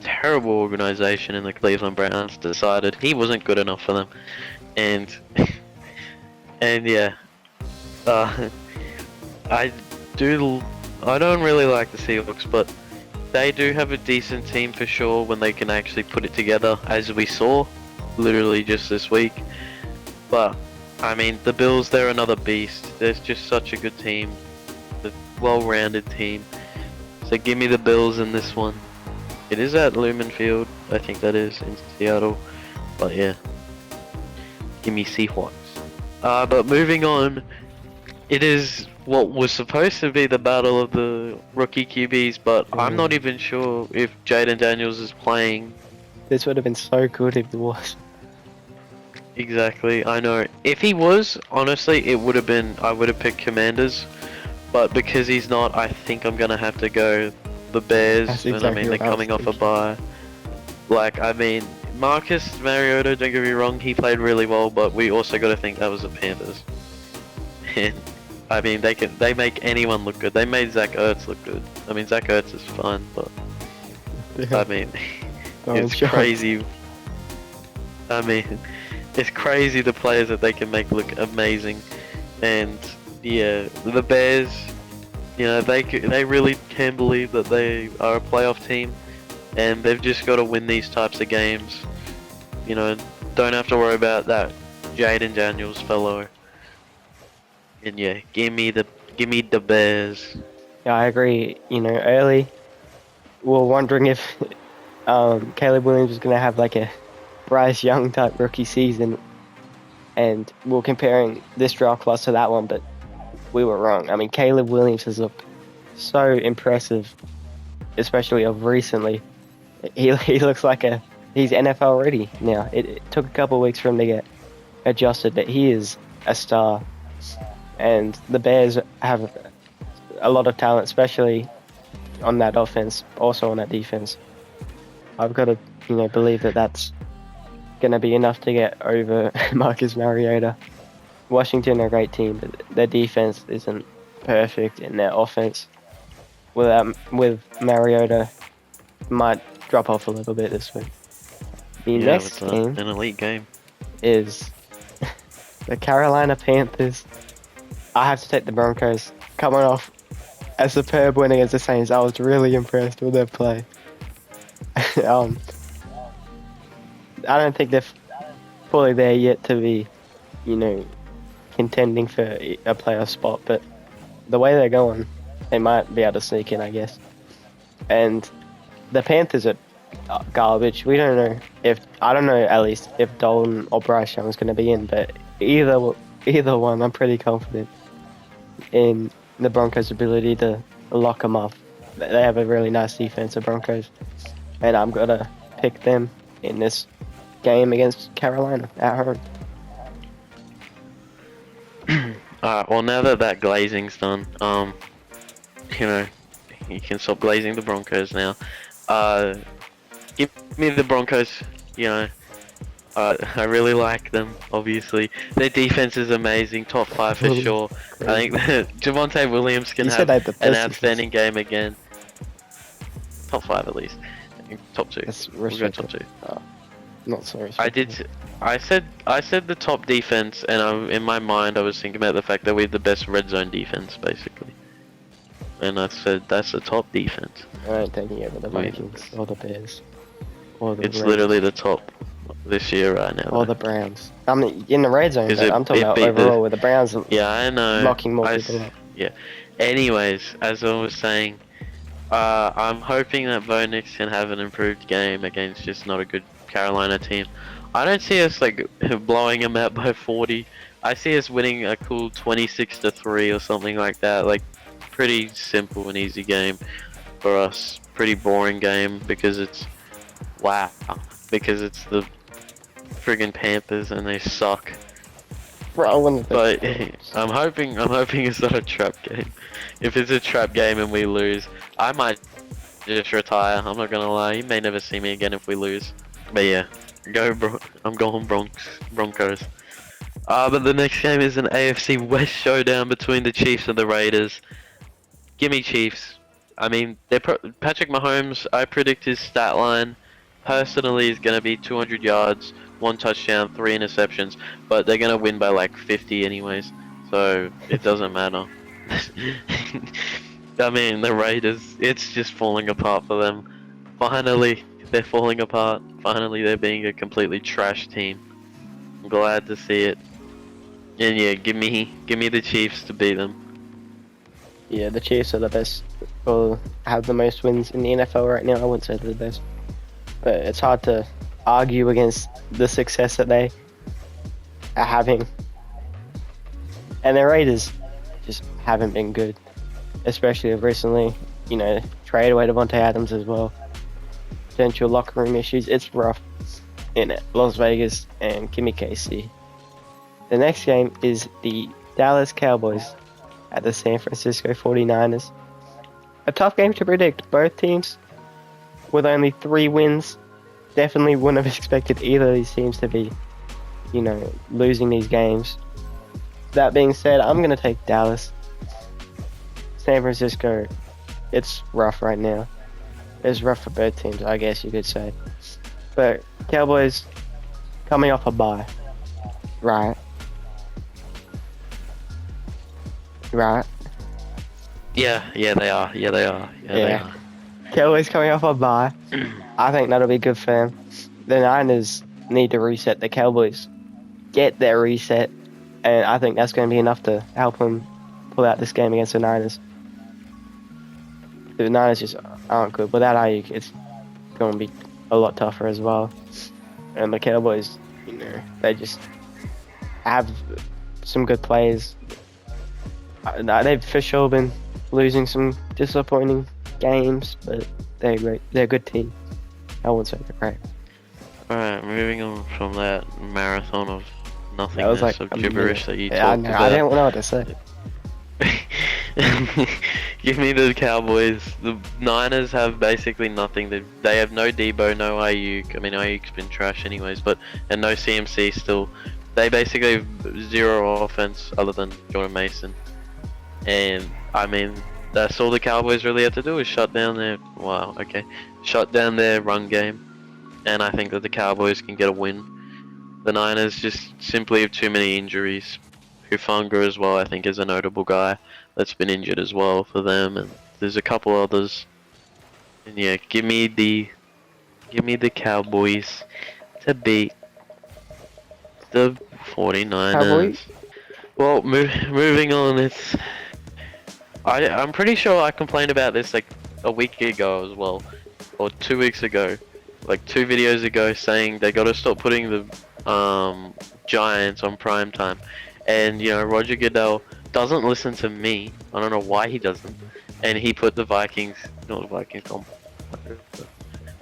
Speaker 1: terrible organization in the Cleveland Browns decided he wasn't good enough for them, and yeah, I don't really like the Seahawks, but they do have a decent team for sure when they can actually put it together, as we saw literally just this week. But I mean, the Bills, they're another beast. They're just such a good team, a well-rounded team. So give me the Bills in this one. It is at Lumen Field, I think that is, in Seattle. But yeah, give me Seahawks. But moving on, it is what was supposed to be the battle of the rookie QBs, but I'm not even sure if Jaden Daniels is playing.
Speaker 2: This would have been so good if it was.
Speaker 1: Exactly, I know. If he was, honestly, it would have been, I would have picked Commanders. But because he's not, I think I'm gonna have to go the Bears.
Speaker 2: That's
Speaker 1: And I
Speaker 2: exactly
Speaker 1: mean, they're
Speaker 2: what I was
Speaker 1: coming off a
Speaker 2: thinking.
Speaker 1: bye. Like, I mean, Marcus Mariota, don't get me wrong, he played really well, but we also got to think that was the Panthers. And I mean, they make anyone look good. They made Zach Ertz look good. I mean, Zach Ertz is fun, but I mean, it's crazy. I mean, it's crazy the players that they can make look amazing. And yeah, the Bears, you know, they really can believe that they are a playoff team, and they've just got to win these types of games. You know, don't have to worry about that Jaden Daniels fellow. And yeah, give me the Bears.
Speaker 2: Yeah, I agree. You know, early, we were wondering if Caleb Williams was going to have like a Bryce Young type rookie season, and we were comparing this draft class to that one, but we were wrong. I mean, Caleb Williams has looked so impressive, especially of recently. He looks like he's NFL ready now. It took a couple of weeks for him to get adjusted, but he is a star. And the Bears have a lot of talent, especially on that offense, also on that defense. I've got to, believe that that's going to be enough to get over Marcus Mariota. Washington are a great team, but their defense isn't perfect, and their offense with Mariota might drop off a little bit this week. The next game,
Speaker 1: an elite game,
Speaker 2: is the Carolina Panthers. I have to take the Broncos. Coming off a superb win against the Saints, I was really impressed with their play. I don't think they're fully there yet to be, contending for a playoff spot, but the way they're going, they might be able to sneak in, I guess. And the Panthers are garbage. We don't know I don't know at least if Dalton or Bryce Young is going to be in, but either one, I'm pretty confident in the Broncos' ability to lock them up. They have a really nice defense, the Broncos, and I'm going to pick them in this game against Carolina at home.
Speaker 1: Alright, well now that glazing's done, you can stop glazing the Broncos now. Give me the Broncos, I really like them, obviously. Their defense is amazing, top 5 for sure. I think that Javonte Williams can have an outstanding game again. Top 5 at least. Top 2. We'll go top 2.
Speaker 2: Not so
Speaker 1: I said the top defense, and in my mind I was thinking about the fact that we have the best red zone defense, basically. And I said that's the top defense.
Speaker 2: I ain't taking over the Vikings or the Bears.
Speaker 1: It's literally the top this year right now.
Speaker 2: Or the Browns. I mean, in the red zone, I'm talking about overall with the Browns.
Speaker 1: Yeah, I know.
Speaker 2: Locking more people up.
Speaker 1: Yeah. Anyways, as I was saying, I'm hoping that Bo Nix can have an improved game against just not a good Carolina team. I don't see us like blowing them out by 40. I see us winning a cool 26-3 or something like that. Like, pretty simple and easy game for us. Pretty boring game because it's because it's the friggin' Panthers and they suck. But I'm hoping it's not a trap game. If it's a trap game and we lose, I might just retire. I'm not gonna lie. You may never see me again if we lose. But yeah, I'm going Broncos. But the next game is an AFC West showdown between the Chiefs and the Raiders. Gimme Chiefs. I mean, Patrick Mahomes, I predict his stat line personally is going to be 200 yards, 1 touchdown, 3 interceptions, but they're going to win by like 50 anyways, so it doesn't matter. I mean, the Raiders, it's just falling apart for them. Finally, they're falling apart. Finally, they're being a completely trash team. I'm glad to see it. And yeah, give me the Chiefs to beat them.
Speaker 2: Yeah, the Chiefs are the best, or have the most wins in the NFL right now. I wouldn't say they're the best, but it's hard to argue against the success that they are having. And the Raiders just haven't been good, especially recently. You know, trade away Devontae Adams as well. Potential locker room issues. It's rough in Las Vegas, and give me KC. The next game is the Dallas Cowboys at the San Francisco 49ers. A tough game to predict. Both teams with only 3 wins. Definitely wouldn't have expected either of these teams to be, you know, losing these games. That being said, I'm going to take Dallas. San Francisco, it's rough right now. It's rough for both teams, I guess you could say. But Cowboys coming off a bye. Right.
Speaker 1: Yeah, they are. Yeah, they are. They are.
Speaker 2: Cowboys coming off a bye. I think that'll be good for them. The Niners need to reset. The Cowboys get their reset, and I think that's going to be enough to help them pull out this game against the Niners. The Niners just aren't good. Without Ayuk, it's going to be a lot tougher as well. And the Cowboys, you know, they just have some good players. They've for sure been losing some disappointing games, but they're great. They're a good team. I wouldn't say they're great.
Speaker 1: Alright, moving on from that marathon of nothingness,
Speaker 2: That was like
Speaker 1: of
Speaker 2: a
Speaker 1: gibberish
Speaker 2: minute.
Speaker 1: that you
Speaker 2: Yeah,
Speaker 1: talked
Speaker 2: I
Speaker 1: about.
Speaker 2: didn't know what to say.
Speaker 1: Give me the Cowboys. The Niners have basically nothing. They have no Debo, no Ayuk. I mean, Ayuk's been trash anyways, and no CMC still. They basically have 0 offense other than Jordan Mason. And I mean, that's all the Cowboys really have to do is shut down their run game. And I think that the Cowboys can get a win. The Niners just simply have too many injuries. Hufanga as well, I think, is a notable guy that's been injured as well for them, and there's a couple others. And yeah, give me the Cowboys to beat the 49ers.
Speaker 2: Cowboys?
Speaker 1: Well, moving on, I'm pretty sure I complained about this like a week ago as well, or 2 weeks ago, like 2 videos ago, saying they got to stop putting the Giants on prime time. And you know, Roger Goodell doesn't listen to me. I don't know why he doesn't. And he put the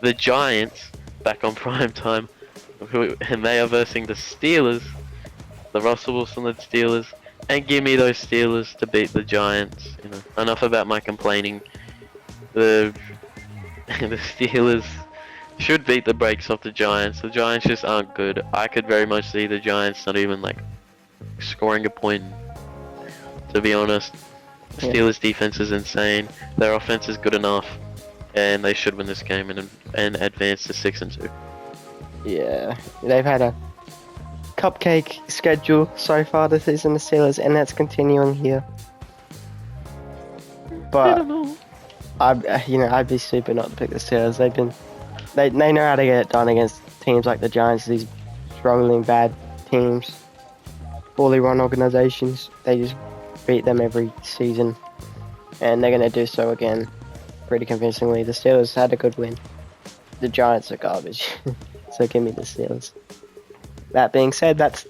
Speaker 1: the Giants back on prime time, and they are versing the Steelers, the Russell Wilson-led Steelers. And give me those Steelers to beat the Giants. You know, enough about my complaining. The Steelers should beat the brakes off the Giants. The Giants just aren't good. I could very much see the Giants not even like scoring a point. To be honest, the Steelers' defense is insane. Their offense is good enough, and they should win this game and advance to 6-2.
Speaker 2: Yeah, they've had a cupcake schedule so far this season, the Steelers, and that's continuing here. But
Speaker 1: I don't know.
Speaker 2: I'd be stupid not to pick the Steelers. They know how to get it done against teams like the Giants, these struggling bad teams, poorly run organizations. They just beat them every season, and they're gonna do so again, pretty convincingly. The Steelers had a good win. The Giants are garbage, so give me the Steelers. That being said, that's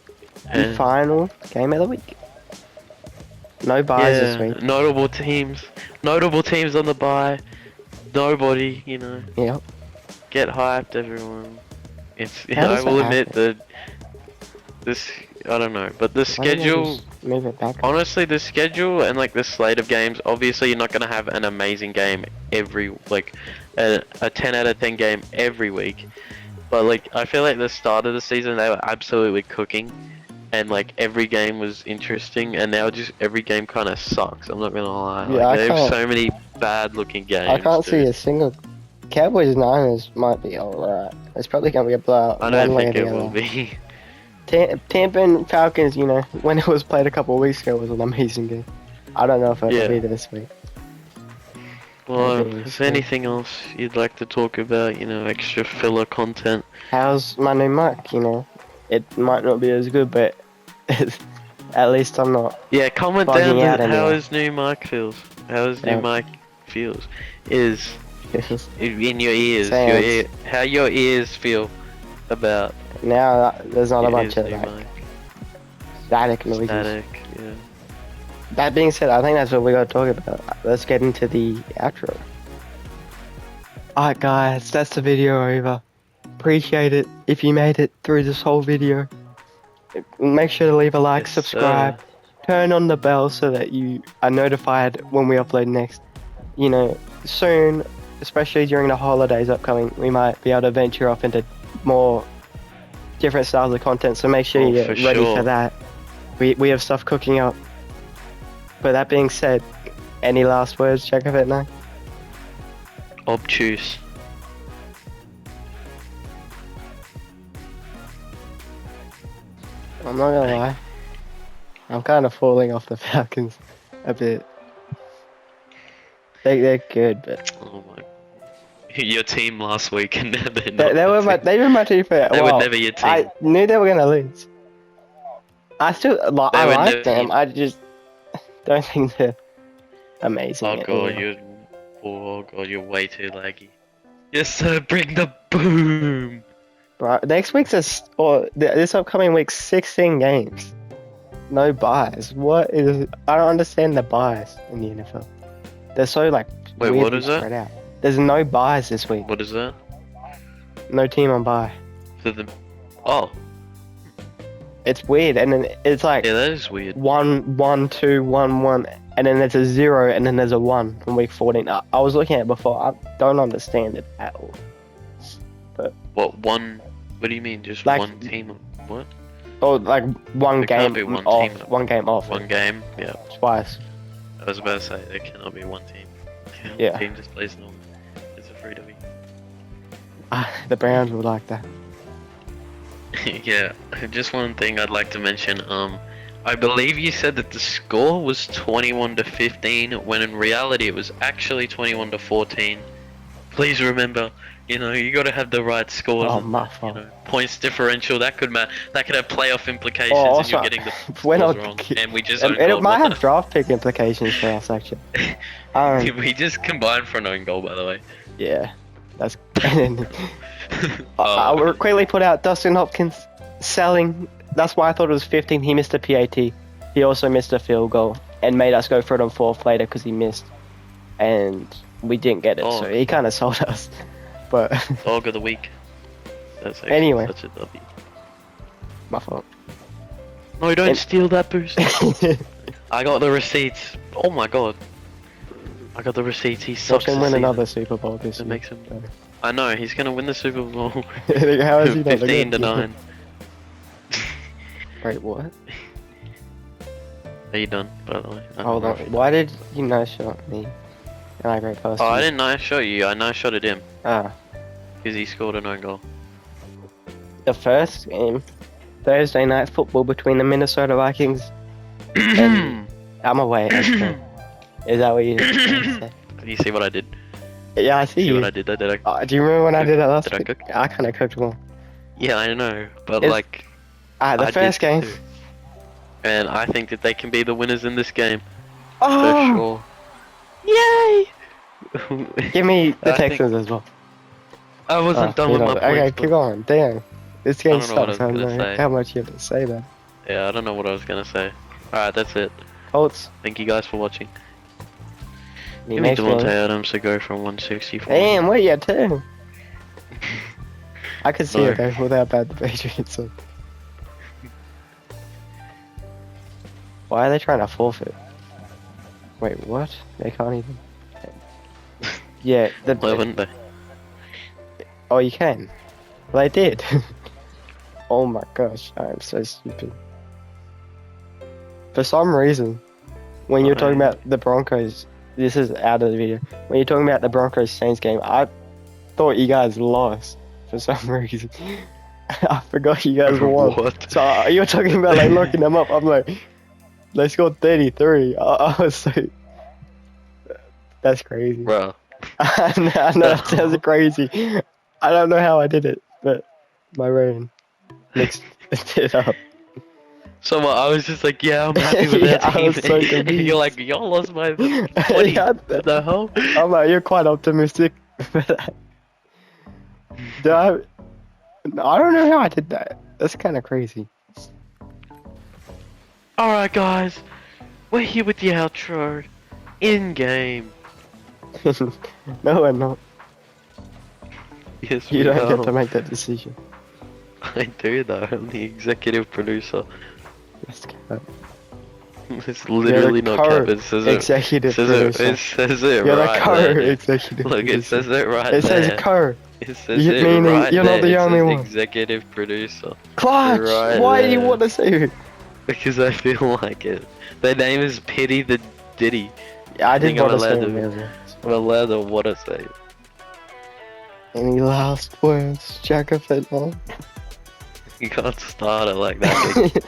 Speaker 2: the final game of the week. No buys this week.
Speaker 1: Notable teams on the bye. Nobody, you know.
Speaker 2: Yep.
Speaker 1: Get hyped, everyone.
Speaker 2: I will
Speaker 1: admit that this, I don't know, but the schedule,
Speaker 2: move it back.
Speaker 1: honestly, the schedule and like the slate of games, obviously you're not going to have an amazing game every, like, a 10 out of 10 game every week. But like, I feel like the start of the season, they were absolutely cooking. And like, every game was interesting, and now just every game kind of sucks, I'm not going to lie.
Speaker 2: Yeah,
Speaker 1: like, they have so many bad looking games.
Speaker 2: I can't see
Speaker 1: dude.
Speaker 2: a single... Cowboys Niners might be alright. It's probably going to be a blowout.
Speaker 1: I don't
Speaker 2: one way
Speaker 1: think
Speaker 2: or
Speaker 1: it
Speaker 2: the
Speaker 1: will
Speaker 2: other.
Speaker 1: be.
Speaker 2: Tampa and Falcons, you know, when it was played a couple of weeks ago, was an amazing game. I don't know if it'll be this week.
Speaker 1: Well, if anything else you'd like to talk about, you know, extra filler content.
Speaker 2: How's my new mic, you know? It might not be as good, but At least I'm not.
Speaker 1: Yeah, comment
Speaker 2: Bugging
Speaker 1: down
Speaker 2: out
Speaker 1: how
Speaker 2: anyway.
Speaker 1: his new mic feels. How his new
Speaker 2: Yeah.
Speaker 1: mic feels. Is in your ears.
Speaker 2: Sounds.
Speaker 1: How your ears feel about
Speaker 2: Now there's not a bunch
Speaker 1: his
Speaker 2: of
Speaker 1: new
Speaker 2: like
Speaker 1: mic.
Speaker 2: static noises.
Speaker 1: Static, yeah.
Speaker 2: That being said, I think that's what we got to talk about. Let's get into the outro. Alright guys, that's the video over. Appreciate it if you made it through this whole video. Make sure to leave a like,
Speaker 1: Yes,
Speaker 2: subscribe,
Speaker 1: sir.
Speaker 2: turn on the bell so that you are notified when we upload next. You know, soon, especially during the holidays upcoming, we might be able to venture off into more different styles of content, so make sure
Speaker 1: Oh,
Speaker 2: you get
Speaker 1: for
Speaker 2: ready
Speaker 1: sure.
Speaker 2: for that. We have stuff cooking up. But that being said, any last words, Jacob, now?
Speaker 1: Obtuse.
Speaker 2: I'm not gonna lie. I'm kind of falling off the Falcons a bit. They're good, but
Speaker 1: Oh my. Your team last week and now they're not.
Speaker 2: they were
Speaker 1: the
Speaker 2: my team for
Speaker 1: They
Speaker 2: well,
Speaker 1: were never your team.
Speaker 2: I knew they were gonna lose. I still like.
Speaker 1: They
Speaker 2: I
Speaker 1: were
Speaker 2: like
Speaker 1: never
Speaker 2: them.
Speaker 1: your-
Speaker 2: I just don't think they're amazing.
Speaker 1: Oh god, you're way too laggy. Yes sir, bring the boom!
Speaker 2: Bro, next week's this upcoming week's 16 games. No buys. What is? I don't understand the buys in the NFL. They're so like
Speaker 1: Wait,
Speaker 2: weirdly
Speaker 1: what is that?
Speaker 2: spread out. There's no buys this week.
Speaker 1: What is that?
Speaker 2: No team on buy.
Speaker 1: For the... Oh,
Speaker 2: It's weird, and then it's like
Speaker 1: yeah, that is weird.
Speaker 2: 1, 1, 2, 1, 1, and then there's a 0, and then there's a 1 from week 14. I was looking at it before. I don't understand it at all.
Speaker 1: What, one... What do you mean, just
Speaker 2: Like-
Speaker 1: one team? What?
Speaker 2: Or like one
Speaker 1: There
Speaker 2: game
Speaker 1: can't be one
Speaker 2: off,
Speaker 1: team.
Speaker 2: one game off.
Speaker 1: One game? Yeah.
Speaker 2: Twice.
Speaker 1: I was about to say, there cannot be one team.
Speaker 2: Yeah.
Speaker 1: Team just plays normal. It's a free W.
Speaker 2: The Browns would like that.
Speaker 1: Yeah, just one thing I'd like to mention. I believe you said that the score was 21-15, when in reality it was actually 21-14. Please remember, you know, you got to have the right scores.
Speaker 2: Oh,
Speaker 1: and,
Speaker 2: my
Speaker 1: you
Speaker 2: fault.
Speaker 1: know, points differential that could that could have playoff implications,
Speaker 2: Oh,
Speaker 1: and you're
Speaker 2: also,
Speaker 1: getting the
Speaker 2: we're
Speaker 1: scores
Speaker 2: not-
Speaker 1: wrong, and we just
Speaker 2: And
Speaker 1: own
Speaker 2: it
Speaker 1: goal.
Speaker 2: might have draft pick implications for us, actually.
Speaker 1: We just combined for an own goal, by the way.
Speaker 2: Yeah, that's. I
Speaker 1: Oh,
Speaker 2: will quickly put out Dustin Hopkins selling. That's why I thought it was 15. He missed a PAT. He also missed a field goal and made us go for it on fourth later because he missed, and we didn't get it.
Speaker 1: Oh.
Speaker 2: So he kind of sold us. But
Speaker 1: Dog of the week. That's actually
Speaker 2: Anyway.
Speaker 1: such a W.
Speaker 2: my fault.
Speaker 1: No, don't
Speaker 2: And-
Speaker 1: steal that boost. I got the receipts. Oh my god. I got the receipts. He
Speaker 2: Watch
Speaker 1: sucks.
Speaker 2: him
Speaker 1: this
Speaker 2: win
Speaker 1: season.
Speaker 2: another Super Bowl this
Speaker 1: It
Speaker 2: year.
Speaker 1: makes him. I know he's gonna win the Super Bowl.
Speaker 2: How is he not
Speaker 1: 15-9.
Speaker 2: Wait, what?
Speaker 1: Are you done? By the way. I don't
Speaker 2: Hold
Speaker 1: know
Speaker 2: on.
Speaker 1: if-
Speaker 2: Why did you no shot me? Am I a great person?
Speaker 1: Oh, I didn't nice shot you. I nice shotted him
Speaker 2: Ah,
Speaker 1: because he scored an own goal.
Speaker 2: the first game, Thursday night football between the Minnesota Vikings. And I'm away. Actually. Is that what you said?
Speaker 1: You see what I did?
Speaker 2: Yeah, I see
Speaker 1: See
Speaker 2: you.
Speaker 1: what I did? Did I?
Speaker 2: Do you remember when I did that last
Speaker 1: Did I
Speaker 2: week?
Speaker 1: cook?
Speaker 2: I kind of cooked one.
Speaker 1: Yeah, I know, but
Speaker 2: It's-
Speaker 1: like.
Speaker 2: The
Speaker 1: I
Speaker 2: first
Speaker 1: did
Speaker 2: game.
Speaker 1: too. And I think that they can be the winners in this game
Speaker 2: Oh,
Speaker 1: for sure. Yay!
Speaker 2: give me the
Speaker 1: I think-
Speaker 2: Texans as well.
Speaker 1: I wasn't done
Speaker 2: you
Speaker 1: with
Speaker 2: know,
Speaker 1: my
Speaker 2: okay,
Speaker 1: points.
Speaker 2: keep on. Damn. This game
Speaker 1: I don't know what
Speaker 2: sucks.
Speaker 1: I
Speaker 2: I
Speaker 1: was
Speaker 2: don't
Speaker 1: gonna
Speaker 2: know
Speaker 1: say.
Speaker 2: how much you have to say that.
Speaker 1: Yeah, I don't know what I was gonna say. Alright, that's it.
Speaker 2: Colts.
Speaker 1: Thank you guys for watching.
Speaker 2: The
Speaker 1: Give me
Speaker 2: next
Speaker 1: Devontae
Speaker 2: game.
Speaker 1: Adams to go from 164.
Speaker 2: Damn, what you too? I could see
Speaker 1: No.
Speaker 2: it though with how bad the Patriots are. Why are they trying to forfeit? Wait, what? They can't even. Yeah,
Speaker 1: Why wouldn't they?
Speaker 2: Oh, you can. Well, they did. Oh my gosh, I'm so stupid. For some reason, when you're talking about the Broncos, this is out of the video. When you're talking about the Broncos Saints game, I thought you guys lost for some reason. I forgot you guys won.
Speaker 1: What?
Speaker 2: So you were talking about like locking them up. I'm like, they scored 33. I was so. That's crazy.
Speaker 1: Bro.
Speaker 2: I know that sounds crazy. I don't know how I did it, but my brain mixed it up.
Speaker 1: So I was just like, yeah, I'm happy with
Speaker 2: Yeah,
Speaker 1: that
Speaker 2: I
Speaker 1: team.
Speaker 2: was so
Speaker 1: And
Speaker 2: confused.
Speaker 1: you're like, y'all lost by 20.
Speaker 2: Yeah,
Speaker 1: What the hell?
Speaker 2: I'm like, you're quite optimistic for that. Do I don't know how I did that. That's kind of crazy.
Speaker 1: Alright, guys. We're here with the outro. In game.
Speaker 2: No, we're not.
Speaker 1: Yes,
Speaker 2: You
Speaker 1: we
Speaker 2: don't
Speaker 1: are.
Speaker 2: get to make that decision.
Speaker 1: I do though. I'm the executive producer.
Speaker 2: That's cap.
Speaker 1: It's literally not cap. It says it.
Speaker 2: Executive
Speaker 1: Says
Speaker 2: producer.
Speaker 1: it says it
Speaker 2: You're
Speaker 1: right
Speaker 2: the
Speaker 1: there.
Speaker 2: co-executive
Speaker 1: Look, it
Speaker 2: producer.
Speaker 1: says it right
Speaker 2: It
Speaker 1: there.
Speaker 2: says co.
Speaker 1: It says
Speaker 2: You-
Speaker 1: it
Speaker 2: meaning
Speaker 1: right
Speaker 2: you're not
Speaker 1: there.
Speaker 2: the
Speaker 1: It
Speaker 2: only
Speaker 1: says
Speaker 2: one.
Speaker 1: executive producer.
Speaker 2: Clutch!
Speaker 1: Right
Speaker 2: Why do you
Speaker 1: there.
Speaker 2: want to say it?
Speaker 1: Because I feel like it. Their name is Pity the Diddy.
Speaker 2: Yeah, I
Speaker 1: think
Speaker 2: didn't
Speaker 1: I'm
Speaker 2: want to say
Speaker 1: allowed
Speaker 2: it.
Speaker 1: to-
Speaker 2: Earlier.
Speaker 1: I'm allowed to want to say it.
Speaker 2: Any last words, Jack of it all?
Speaker 1: You can't start it like that. Big.